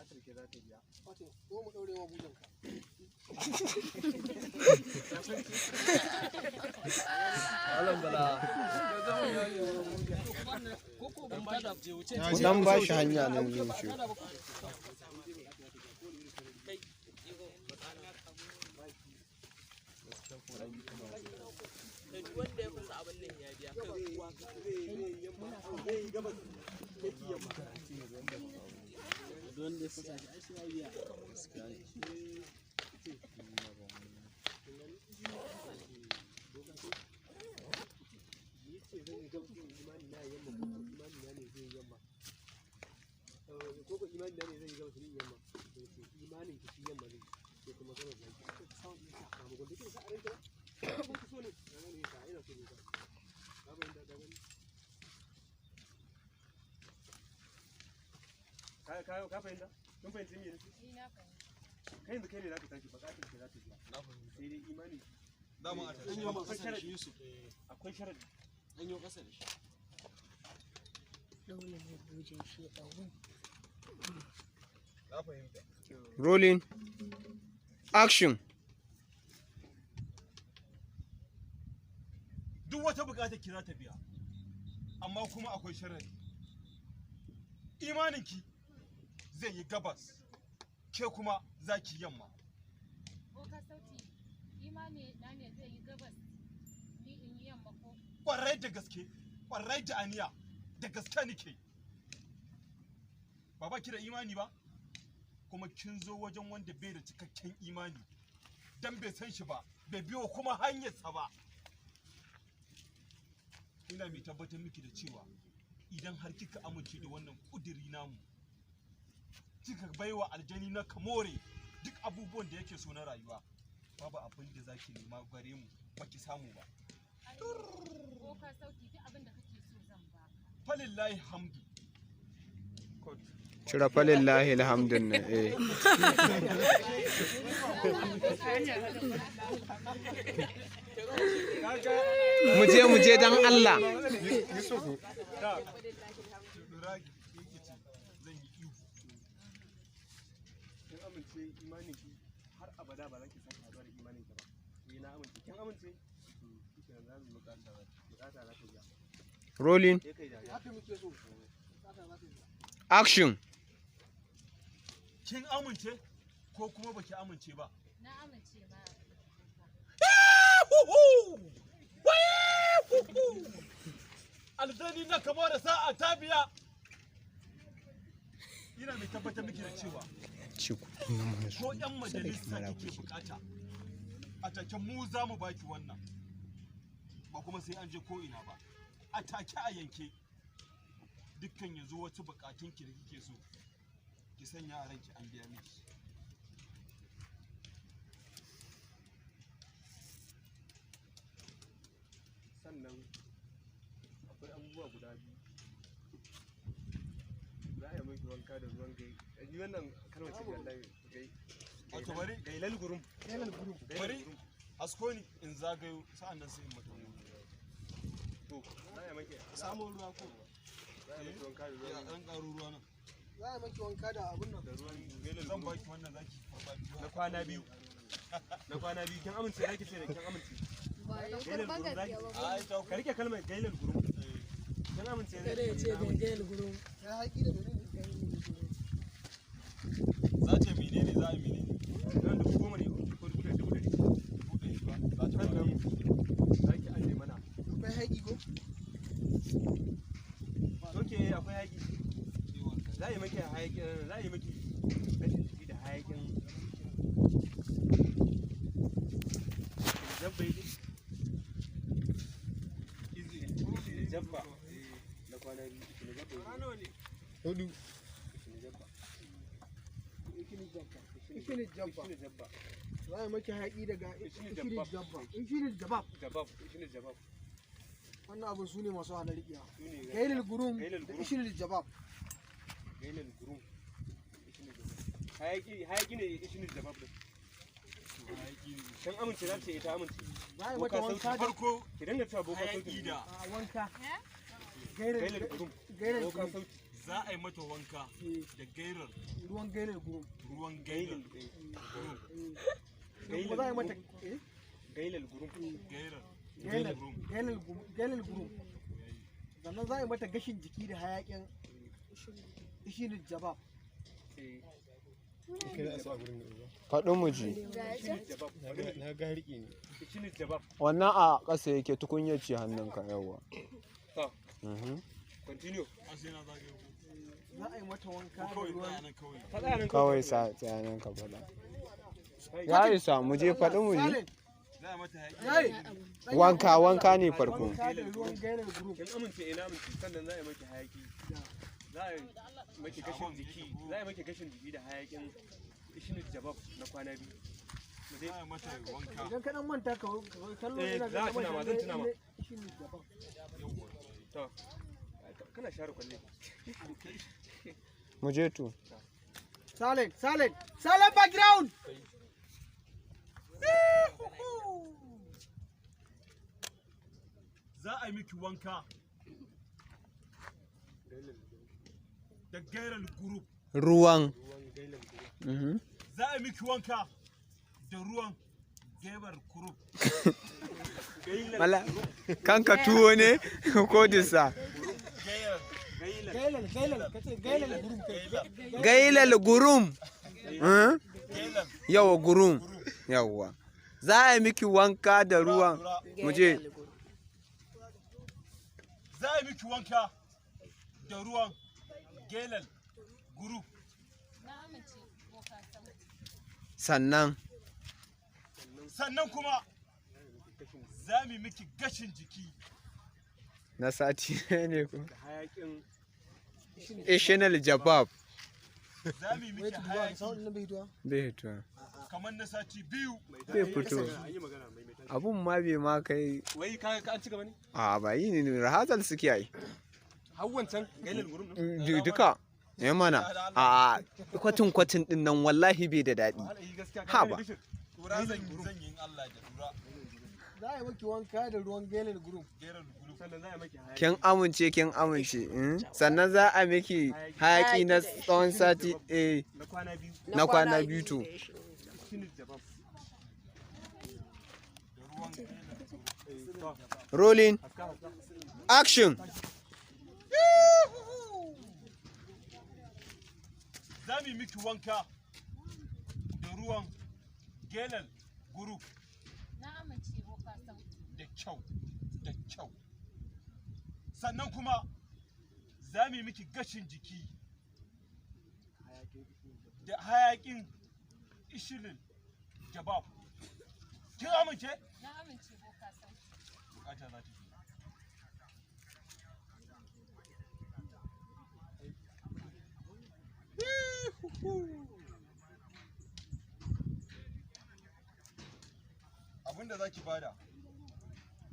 bukatar ke za ta biya. Wato, ko mu ɗaure wa bujanka. Malam Bala. Ku dan ba shi hanya nan zai wuce. Wanda ya fasa abin nan ya biya kan Don da fasa shi ai sai ya biya. ka fahimta? Kun fahimci me nake? Kai yanzu kai ne zaka tashi bukatar ka za ta biya. Sai dai imani. Dama a tashi Yusuf. Akwai sharadi. An yi kasa da shi. Dole ne bujin shi ya dawo. Na fahimta. Rolling. Action. Duk wata bukatar ki za ta biya. Amma kuma akwai sharadi. Imaninki zai yi gabas, ke kuma za ki yamma. Ko ka sauti, imani na ne zai yi gabas, ni in yi yamma ko? Ƙwarai da gaske, ƙwarai da aniya, da gaske nike. Ba ba ki da imani ba? Kuma kin zo wajen wanda bai da cikakken imani, dan bai san shi ba, bai biyo kuma hanyarsa ba. Ina mai tabbatar miki da cewa idan har kika amince da wannan ƙudiri namu, kika baiwa aljani na kamore duk abubuwan da yake so na rayuwa, babu abin da zaki nema gare mu baki samu ba. Ko ka sauti duk abin da kake so zan baka. Falillahi hamdu. Cire falillahi alhamdun nan mu je dan Allah. har abada ba za ki sake haɗuwa da imanin ka ba. Na amince. Kin amince? Shikenan za mu bukata za ta biya. Rolling. Action. Kin amince ko kuma baki amince ba? Na amince ma. Aljani na kama da sa'a ta biya. Ina mai tabbatar miki da cewa ko 'yan majalisa kike bukata, a take mu za mu baki wannan, ba kuma sai an je ko ina ba, a take a yanke. Dukkan yanzu wata bukatun ki da kike so ki sanya a ranki an biya miki. Sannan akwai abubuwa guda biyu. Za a yi miki wanka da ruwan gai. Ni wannan kalmar ce wallahi gai. Wato bari gailal gurum. Bari asko ni in zagayo sa'an nan sai in mata. To za a yi miki samun ruwa ko za a yi miki wanka da ruwan ɗan ƙaro ruwa nan. Za a maki wanka da abun nan. da ruwan gailal Zan gurum. baki wannan zaki Na kwana biyu. Na kwana biyu kin amince zaki ce da kin amince. Ba ya Gailal karban gurum zaki. gaskiya ba. Ka rike kalmar gailal gurum. Kin amince Kada ya ce gangan gurin. Ya haƙi da menene gailal gurum. za ta menene za a yi menene. Nan 10,000 ne ko 1,000. Buɗe ba za ta ba. Sannan zaki aje mana. Akwai haƙi ko? Oke akwai hayaki. Za a yi miki hayaki, za a yi miki gashin jiki da hayakin jabba yake. Jabba na kwana biyu. Jabba ne. Hudu. Jabba. Ishini jabba. Za a maki haƙi daga ishini jabba. Ishini jabab. Ishini jabab. Wannan abin su ne masu hana riƙiya. Sune Gailal gurum Gailal da gurum. ishini jabab. gailal gurum. Ishini jabab. Hayaki ne ishini jabab din. Kan amince za ta yi ta amince. Za a yi mata wanka da Farko Ki dinga cewa boka sauti. hayaki da wanka. Gailal gurum. Gailal Boka gurum. sauti. za a yi mata wanka da gairar Ruwan gailal gurum. ruwan gairar Kuma za a yi mata Gailal gurum. gairar gailal gurum. Sannan za a yi mata gashin jiki da hayaƙin ishini jabab. Faɗin mu ji. Na ga harki ne. Ishini jabab. Wannan a ƙasa yake tukunyar ce hannunka yawa. Ta. Continue. sai na zagaye ko Za a yi mata wanka da kawai ruwan tsaya nan kawai. Faɗa nan Kawai sa tsayanin ka faɗa. Ya isa mu je faɗin mu ji. Za a yi mata hayaki. Yayi. Wanka ne farko. Wanka da ruwan gailal gurum. Kin amince ina amince sannan za a yi maki hayaki. Za a yi maki gashin jiki. Za a yi maki gashin jiki da hayakin ishini jabab na kwana biyu. za a mata wanka. Idan ka dan manta ka kallo ina za a tuna ma, zan tuna ma. shi ne daban. Yawwa. To, kana share kwalle. Mu je to. Silent, silent, silent background. Za a yi miki wanka da gairar group. Ruwan. Za a yi miki wanka da ruwan gairar group. Mala, kanka tuwo ne ko disa? Gailal gurum. Yawa gurum. Yawa. Za a yi miki wanka da ruwan. Mu je. Za a yi miki wanka da ruwan gelal group. Sannan. Sannan kuma za mu yi miki gashin jiki. Na sati ne ko? Hayakin Ishinal jabab. Za mu yi miki hayaki Bai hito. kamar na sati biyu. Bai fito. Abun ma bai ma kai. wai ka an ci gaba ne? A ba yi ne rahazal suke yi. Har wancan gailal gurum din. Duka. Ya mana. A kwatin din nan wallahi bai da daɗi. Ha ba. Tura zan yi Allah da tura. Za a yi maki wanka da ruwan gelin gurum. Sannan za a maki hayaki. Kin amince kin amince. Sannan za a miki hayaki na tsawon sati na kwana biyu to. Rolling. Action. Za mu yi miki wanka da ruwan gelal group. Na amince ko ka san. Da kyau, da kyau. Sannan kuma za mu yi miki gashin jiki da hayakin ishirin jabab. Kin amince? Na amince ko ka san. Bukata za ta biya. Abinda za ki bada,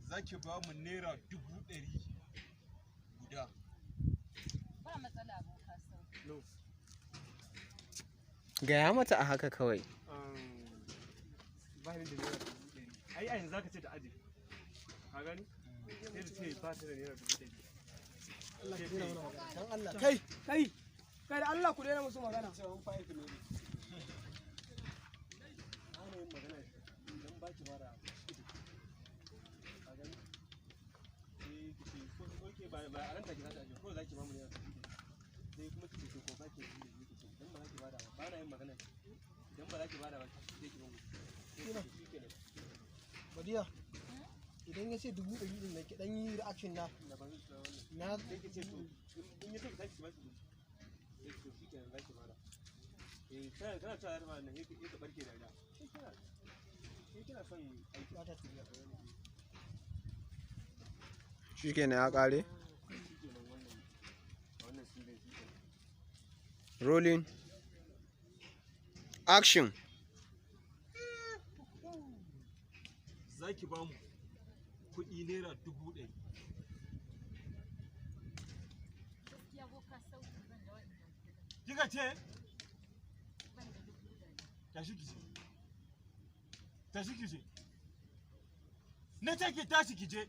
za ki ba mu naira 100 guda. Ba matsala ko ka san. Gaya mata a haka kawai. Ba ni da naira 100. Ai yanzu zaka ce ta aje. Ka gani? Sai da ce ba ta da naira 100. Allah ya dena mana dan Allah. Kai da Allah ku dena musu magana. Sai mun fa ne. Ana yin magana idan ba ki fara. Ka gani? Ki ba a ran ta ki za ta aje ko za ki ba mu naira 100. Sai kuma ki ce ko ba ki yi ne ki ce dan ba za ki bada ba na yin magana. Idan ba za ki bada ba sai ki ba mu. Badiya, idan ya ce 100 din nan ki dan yi reaction na na sai ki ce to in ya ce ki tashi ba shi sai to shi kenan zaki bada sai kana cewa har ma nan yake barke da ga kina son aiki ta tafiya Shikenan ya kare. wannan shi ne Rolling. Action. Za ki ba mu kuɗi naira 100. Gaskiya ko ka san ban da wannan. Kika ce? Ban da 100. Tashi ki je. Tashi ki je. Na ce ki tashi ki je.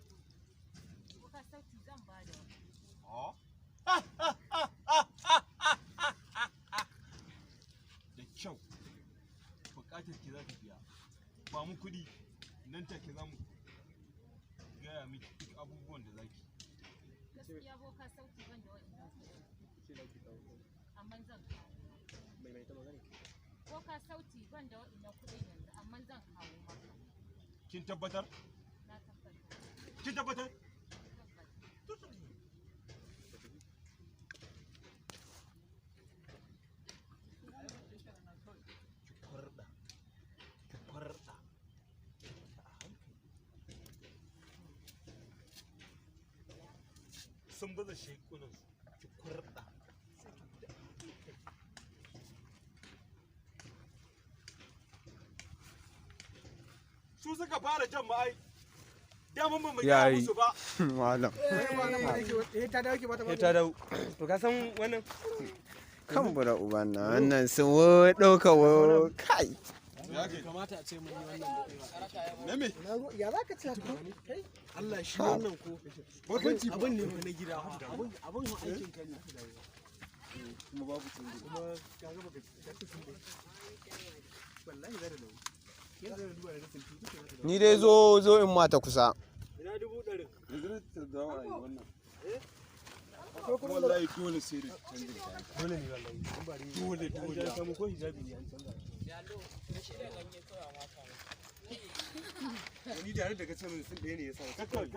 Ko ka sauti zan ba da wani. Oh. Da kyau. Bukatar ki za ta biya. Ba mu kuɗi. Nan take za mu gaya miki duk abubuwan da zaki. Gaskiya ko ka sauti ban da wannan. Amma zan kawo. Ko ka sauti ban da wannan kuɗin yanzu amma zan kawo maka. Kin tabbatar? Na tabbata. Kin tabbatar? Sun baza shekunan ki kurɗa. su suka fara jan mu ai daman ba mu Ya gaya yi. musu ba Malam. ta dawo ki bata ta dawo to ka san wannan Kan bura uban na wannan sun wo ɗauka wo kai. kamata a ce mun yi wannan na me ya za ka ci haka Allah shi wannan ko abin ne na gida abin aikin ka ne kuma babu tunde kuma ka ga baka wallahi zai da dawo yanzu da duba da tuntu duka za ta dawo Ni dai zo in mata kusa. ina 100 yanzu ta dawo a yi wannan wallahi dole sai da canjin kayan dole ne wallahi in ba dole an samu ko hijabi ne an canza ni da daga can sun ɗaya ne ya sa kakkari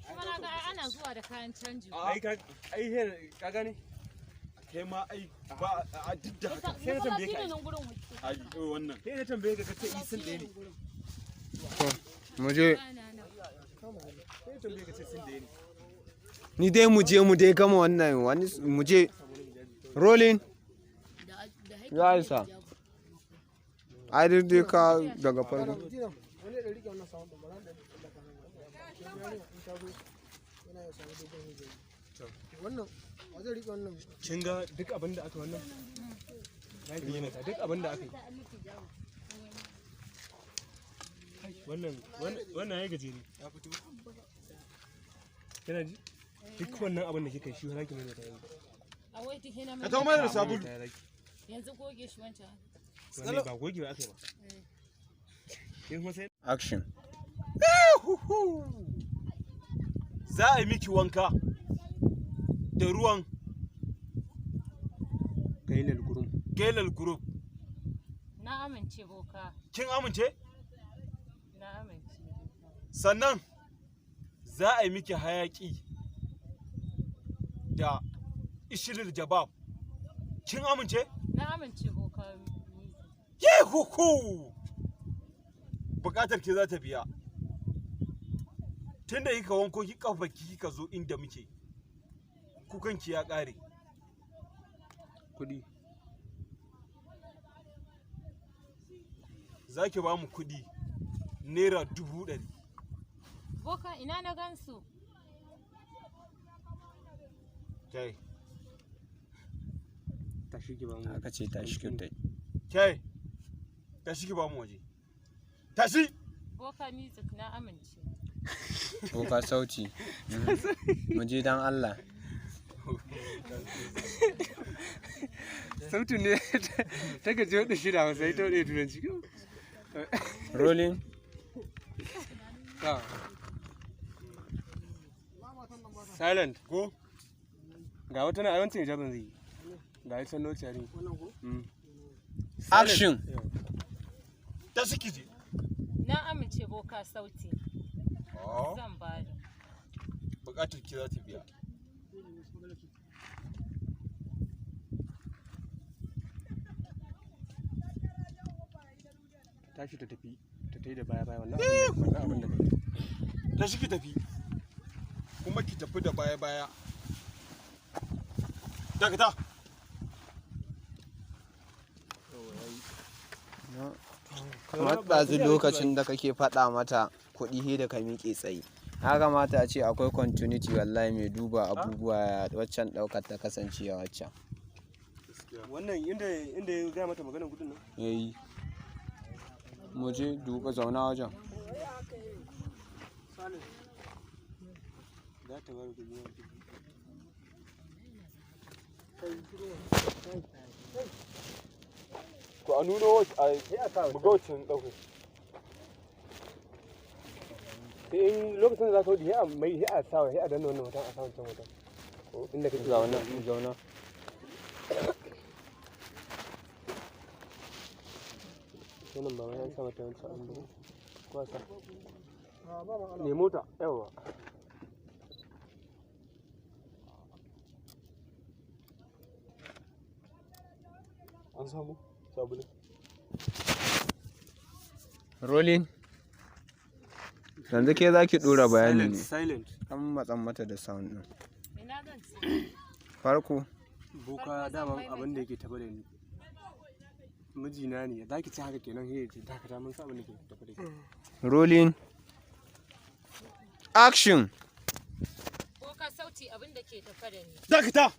Kuma na ga ana zuwa da kayan canji. ai ka gane kai ma ai ba a duk da haka sai na tambaye ka ai wannan sai na tambaye ka kace sun ɗaya ne Mu je. sai na tambaye ka ce sun ɗaya ne Ni dai mu dai gama wannan wani mu je. Rolling. Ya isa. Ai dai ka daga farko. wani da rike wannan sawun da bara da in ta zo yana ya samu dogon hijabi wannan wa zai rike wannan kin ga duk abin da aka wannan na yi yana duk abin da aka yi wannan ya gaje ne ya fito kana ji duk wannan abin da kika yi shi za ki mai ta yi A wai ta hina ka tawo mai da sabulu yanzu goge shi wancan. wannan ba gogewa aka yi ba kin kuma sai Action. za a yi miki wanka da ruwan gailal group Na amince boka. kin amince Na amince. sannan za a yi miki hayaki da ishirin jabab kin amince Na amince boka. yehuhu bukatar ki za ta biya tunda kika wanko ki kafa kika zo inda muke kukanki ya kare kudi za ki ba mu kudi naira 100,000 Boka ina na gansu. kai tashi ki ba mu Aka ce tashi kyautai. kai tashi ki ba mu waje tashi Boka music na amince. Ko ka sauti. Mu je dan Allah. sautin ne ta gaji wadda shida ba sai ta wadda turanci Rolling. silent ko ga wata na ayancin hijabin zai yi ga ita noci yari Action. tashi ki je Na amince boka sauti. Zan bada. bukatar ki za ta biya tashi ta tafi ta tai da baya baya wannan abin da kai tashi ki tafi kuma ki tafi da baya baya dakata Kamar ɗazu lokacin da kake faɗa mata kuɗi he da ka miƙe tsaye. Ya kamata a ce akwai continuity wallahi mai duba abubuwa waccan ɗaukar ta kasance a waccan. wannan inda ya gaya mata maganar kudin nan Yayi. Mu je duba zauna wajen. za ta bari kudi to a nuno buga wacin ɗauko sai in lokacin da za ka wuce sai a mai sai a sawa sai a danna wannan hoton a sa wancan hoton inda kake Zauna. wannan ba mai an sa mata wancan an bugu ko a sa ne mota yawa an samu sabulin Rolling. Yanzu ke za ki ɗora bayanin ne. silent An matsan mata da sound ɗin. Ina zan ci. Farko. boka daman abin da yake taɓa da ni mijina ne za ki ci haka kenan sai ce dakata mun sa abin da ke tafi da ke. Rolling. Action. Ko ka sauti abin da ke tafa da ni. Dakata!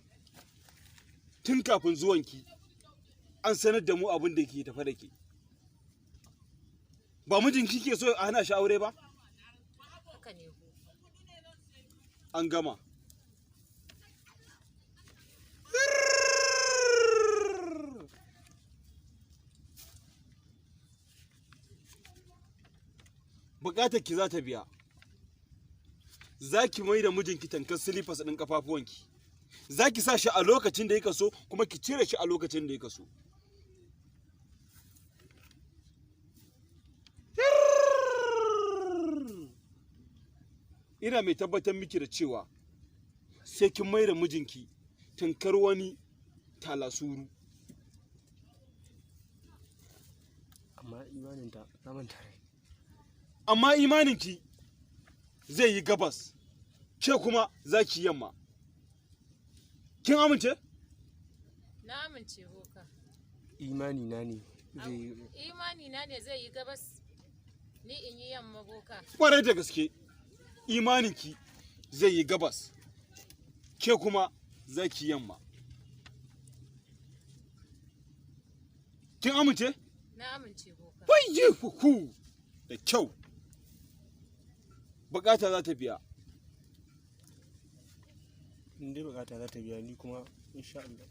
Tun kafin zuwanki, an sanar da mu abin da ke tafa da ke. Ba mijinki ke so a hana shi aure ba? Haka ne ko. An gama. Bukatar ki za ta biya. Za ki mai da mijinki tankar silifas ɗin ƙafafuwanki. Za ki sa shi a lokacin da ya kaso kuma ki cire shi a lokacin da ya kaso. Ina mai tabbatar miki da cewa sai kin mai da mijinki tankar wani talasuru. Amma imaninta na manta. Amma imaninki zai yi gabas, ke kuma za ki yamma. Kin amince? Na amince boka. Imani na ne zai Imani na ne zai yi gabas. Ni in yi yamma boka. Ƙwarai da gaske, imaninki zai yi gabas, ke kuma za ki yamma. Kin amince? Na amince boka. Wayye huhu da kyau. Bukata za ta biya. in dai bukata za ta biya ni kuma insha Allah.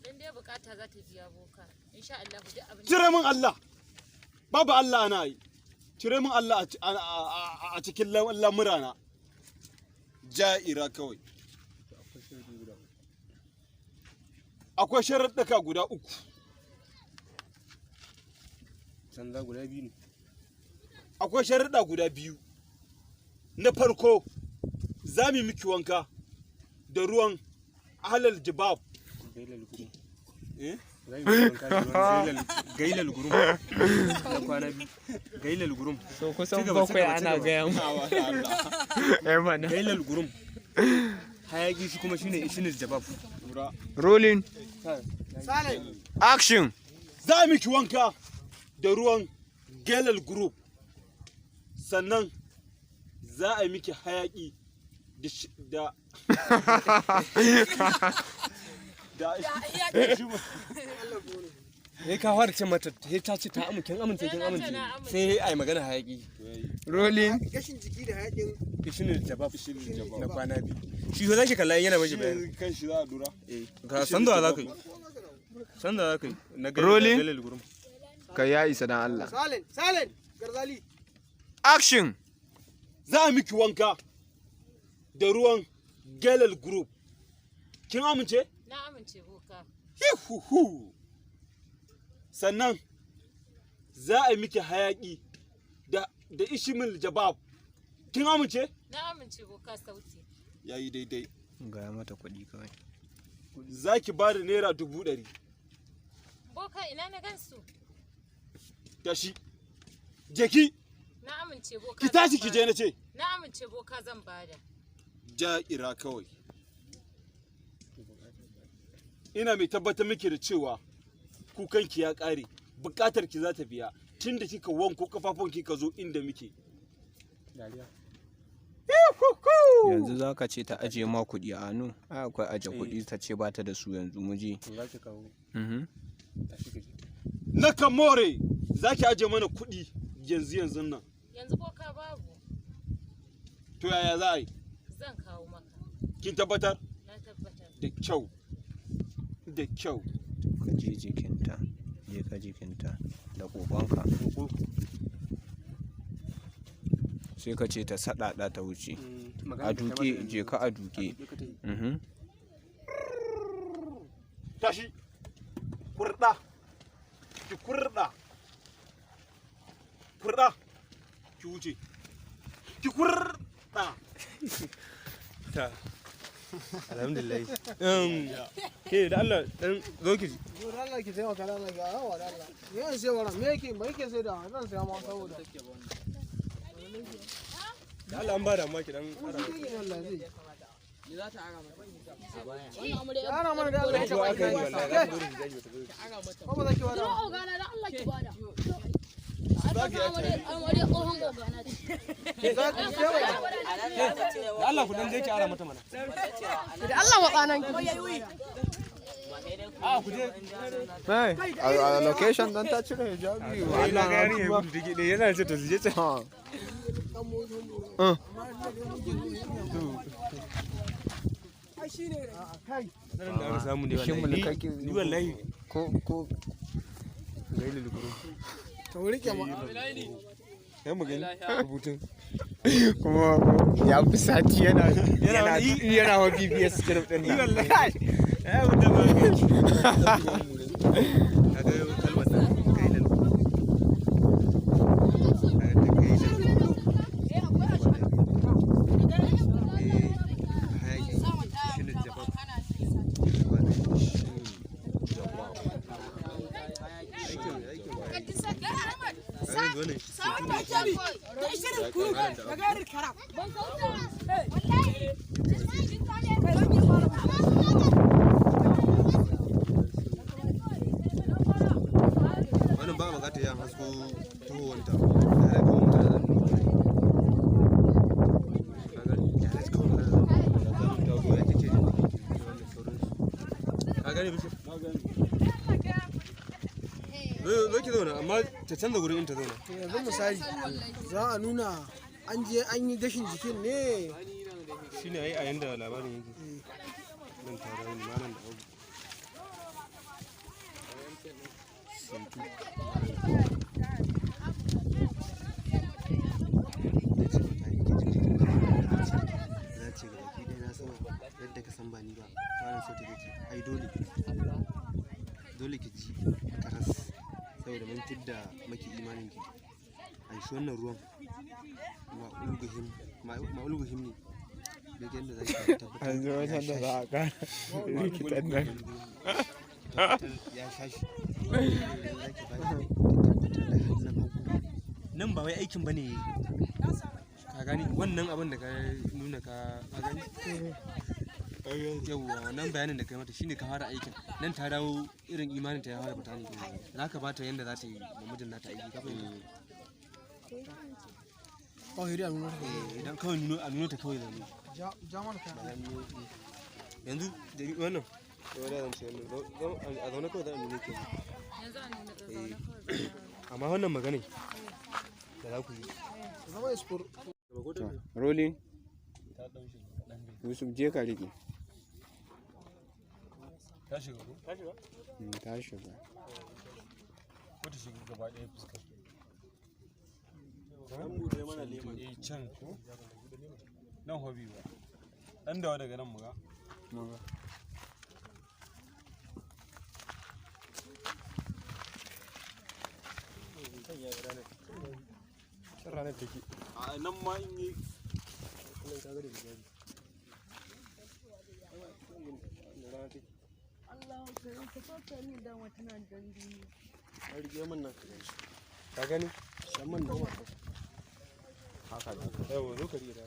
Dan dai bukata za ta biya boka. Insha Allah duk abin. Cire min Allah. Babu Allah ana yi. Cire min Allah a cikin lamurana. Ja'ira kawai. Akwai sharaɗɗaka guda uku. Sanda guda biyu ne. Akwai sharaɗa guda biyu. Na farko, za mu miki wanka da ruwan halal jibab. Gailal gurum. Eh? Gailal gurum. Na kwana biyu. Gailal gurum. So kusan bakwai ana gaya mu. Gailal gurum. Hayaki shi kuma shine jabab. Rolling. Action. Za mu miki wanka da ruwan gelal group. Sannan za a yi miki hayaki da sai ka fara ce mata sai ta ce ta amince sai ai magana hayaki. Rolling. Gashin jiki da hayakin shine jabab na kwana biyu. Shi zo zaki kalla yana maji bayani. Kan shi za a dura. Ka san da za ka yi. San da za ka yi. Na Rolling. Ka ya isa dan Allah. Silent. Garzali. Action. Za a miki wanka da ruwan gelal group. Kin amince? Na amince boka. Hihuhu. Sannan za a yi miki hayaki da ishimil jabab. Kin amince? Na amince boka sauti. Yayi daidai. Gaya mata kuɗi kawai. Za ki ba da naira 100,000. Boka ina na gansu. Tashi. Jeki. Na amince boka. Ki tashi ki je na ce. Na amince boka zan bada. Ja'ira kawai. Ina mai tabbatar miki da cewa kukanki ya ƙare, buƙatar ki za ta biya tunda kika wanko kafafun kika zo inda muke. Yanzu za ka ce ta ajiye ma kuɗi a hannu. Akwai aje kuɗi ta ce ba ta da su yanzu mu je. Na kamore za ki ajiye mana kuɗi yanzu nan. Yanzu boka babu. To yaya za a yi? Zan kawo maka. Kin tabbatar? Na tabbatar. Da kyau. Da kyau. Ka je jikinta. Je ka jikinta da kokonka. Sai ka ce ta saɗaɗa ta wuce. A duke, je ka a duke. Tashi. Kurɗa. Ki kurɗa. Kurɗa. Ki wuce. Ki kurɗa. Ta. Alhamdulillah. Ke da Allah dan zo ki. Zo da Allah ki taimaka da Allah ga yawa da Allah. Me yake sai wannan? Me yake sai da zan saya ma saboda. Da Allah an ba da amma ki dan Allah zai. Me za ta ara mata? Ara mana da Allah ya taɓa aka yi wallahi. Ko ba za ki wada. Ogana da Allah ki bada. Allah ku dan je ki ara mata mana. Da Allah matsanan ki. A ku je. A location dan ta cire hijabi. Allah ga yari ya gudu dige yana ce to su je ta. Nan da aka samu ne wallahi. Ni wallahi ko gaili lukuru. To rike ma. Kai mu gani rubutun. kuma ya fi sati yana wa BBS script din nan. Wallahi. Ya wuta ba. Kaga kalmar nan gailal. Wannan ba magata yan hasko tuhowanta da kuma mutane da ka gane bishi zo ki zauna amma ta canza gurin in ta zauna. To yanzu misali za a nuna an je an yi gashin jikin ne. Shine ai a yanda labarin yake. Nan tare ni malam da abu. Santu. Na ce ga baki ɗaya na san yadda ka san ba ni ba. Malam so ta ce ai dole ki ji karas saboda mun tidda maki imanin ki. Ai shi wannan ruwan ma'ulguhim ne. Duk yadda za ki tabbatar An zo wajen da za a gane likitan nan. ya sha shi. Nan ba wai aikin bane ka gani wannan abin da ka nuna ka gani yawwa wannan bayanin da kai mata shine ka fara aikin nan ta dawo irin imanin ta ya fara fita ne za ka bata yanda za ta yi mamajin nata aiki ka fahimta idan kawai nuna ta kawai zane yanzu da wannan da wani zance wannan a zaune kawai za a nuna ke amma wannan magana da za ku yi Rolling. Yusuf je ka rike. ta shiga ko ta shiga Ta shiga. ko ta shiga gaba ɗaya fuskar an bude mana lema can ko nan hobi ba dan dawa daga nan muga ranar take a nan ma in yi nan kaga da bijaji Allah ka sauke ni da wata nan dangi. a rige min nan ka gani shamman da wata haka da yawa zo ka rige da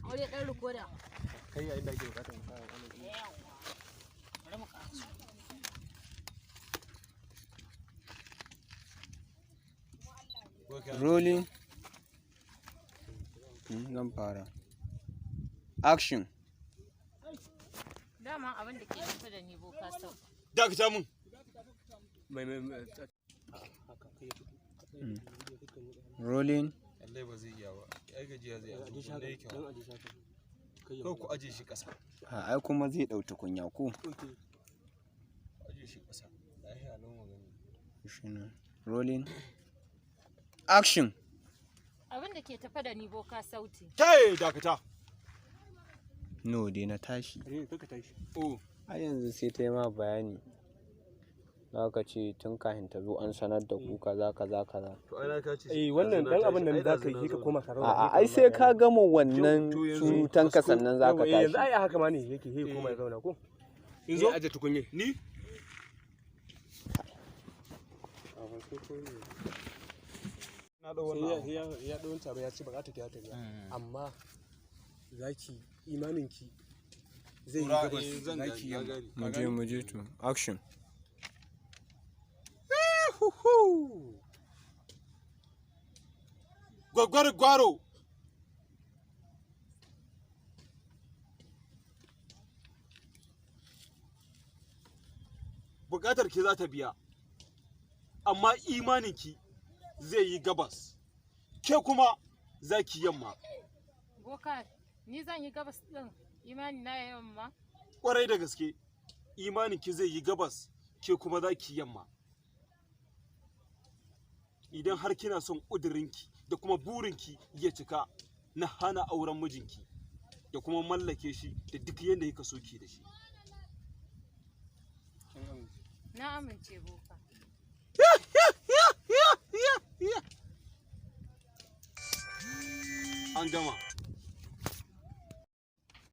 Aure dan rikoda. kai yayin da ake bukatar mu fara Rolling. Zan fara. Action. Dama abin da ke tafi da ni boka sau. da ka mun Rolling. Allah ba zai iya ba ai gajiya zai aje shi da yake ko ku aje shi kasa Ai kuma zai ɗau tukunya ko? aje shi kasa lafiya lau magana Shine. Rolling. Action. Abin da ke tafi da ni boka sauti. kai dakata No dai na tashi. kaka tashi oh A yanzu sai ta yi ma bayani. Za ka ce tun kafin ta zo an sanar da ku kaza kaza kaza. to ai na ka ce wannan dan abin da za ka yi ka koma ka zauna. A'a ai sai ka gama wannan surutan ka sannan za ka tashi. yanzu ai haka ma ne yake he koma ya zauna ko in zo aje tukunye ni na ɗau wannan ya ɗau ta ba ya ci ba ta ta biya amma zaki imaninki zai yi gabas zaki yamma mu je to action gwaro buƙatar ki za ta biya amma imaninki zai yi gabas ke kuma za ki yamma. Boka, ni zan yi gabas ɗin imani na yamma? Ƙwarai da gaske imaninki zai yi gabas ke kuma za ki yamma. Idan har kina son ƙudurinki da kuma burinki ya cika na hana auren mijinki da kuma mallake shi da duk yadda kika so ki da shi. Na amince boka. An gama.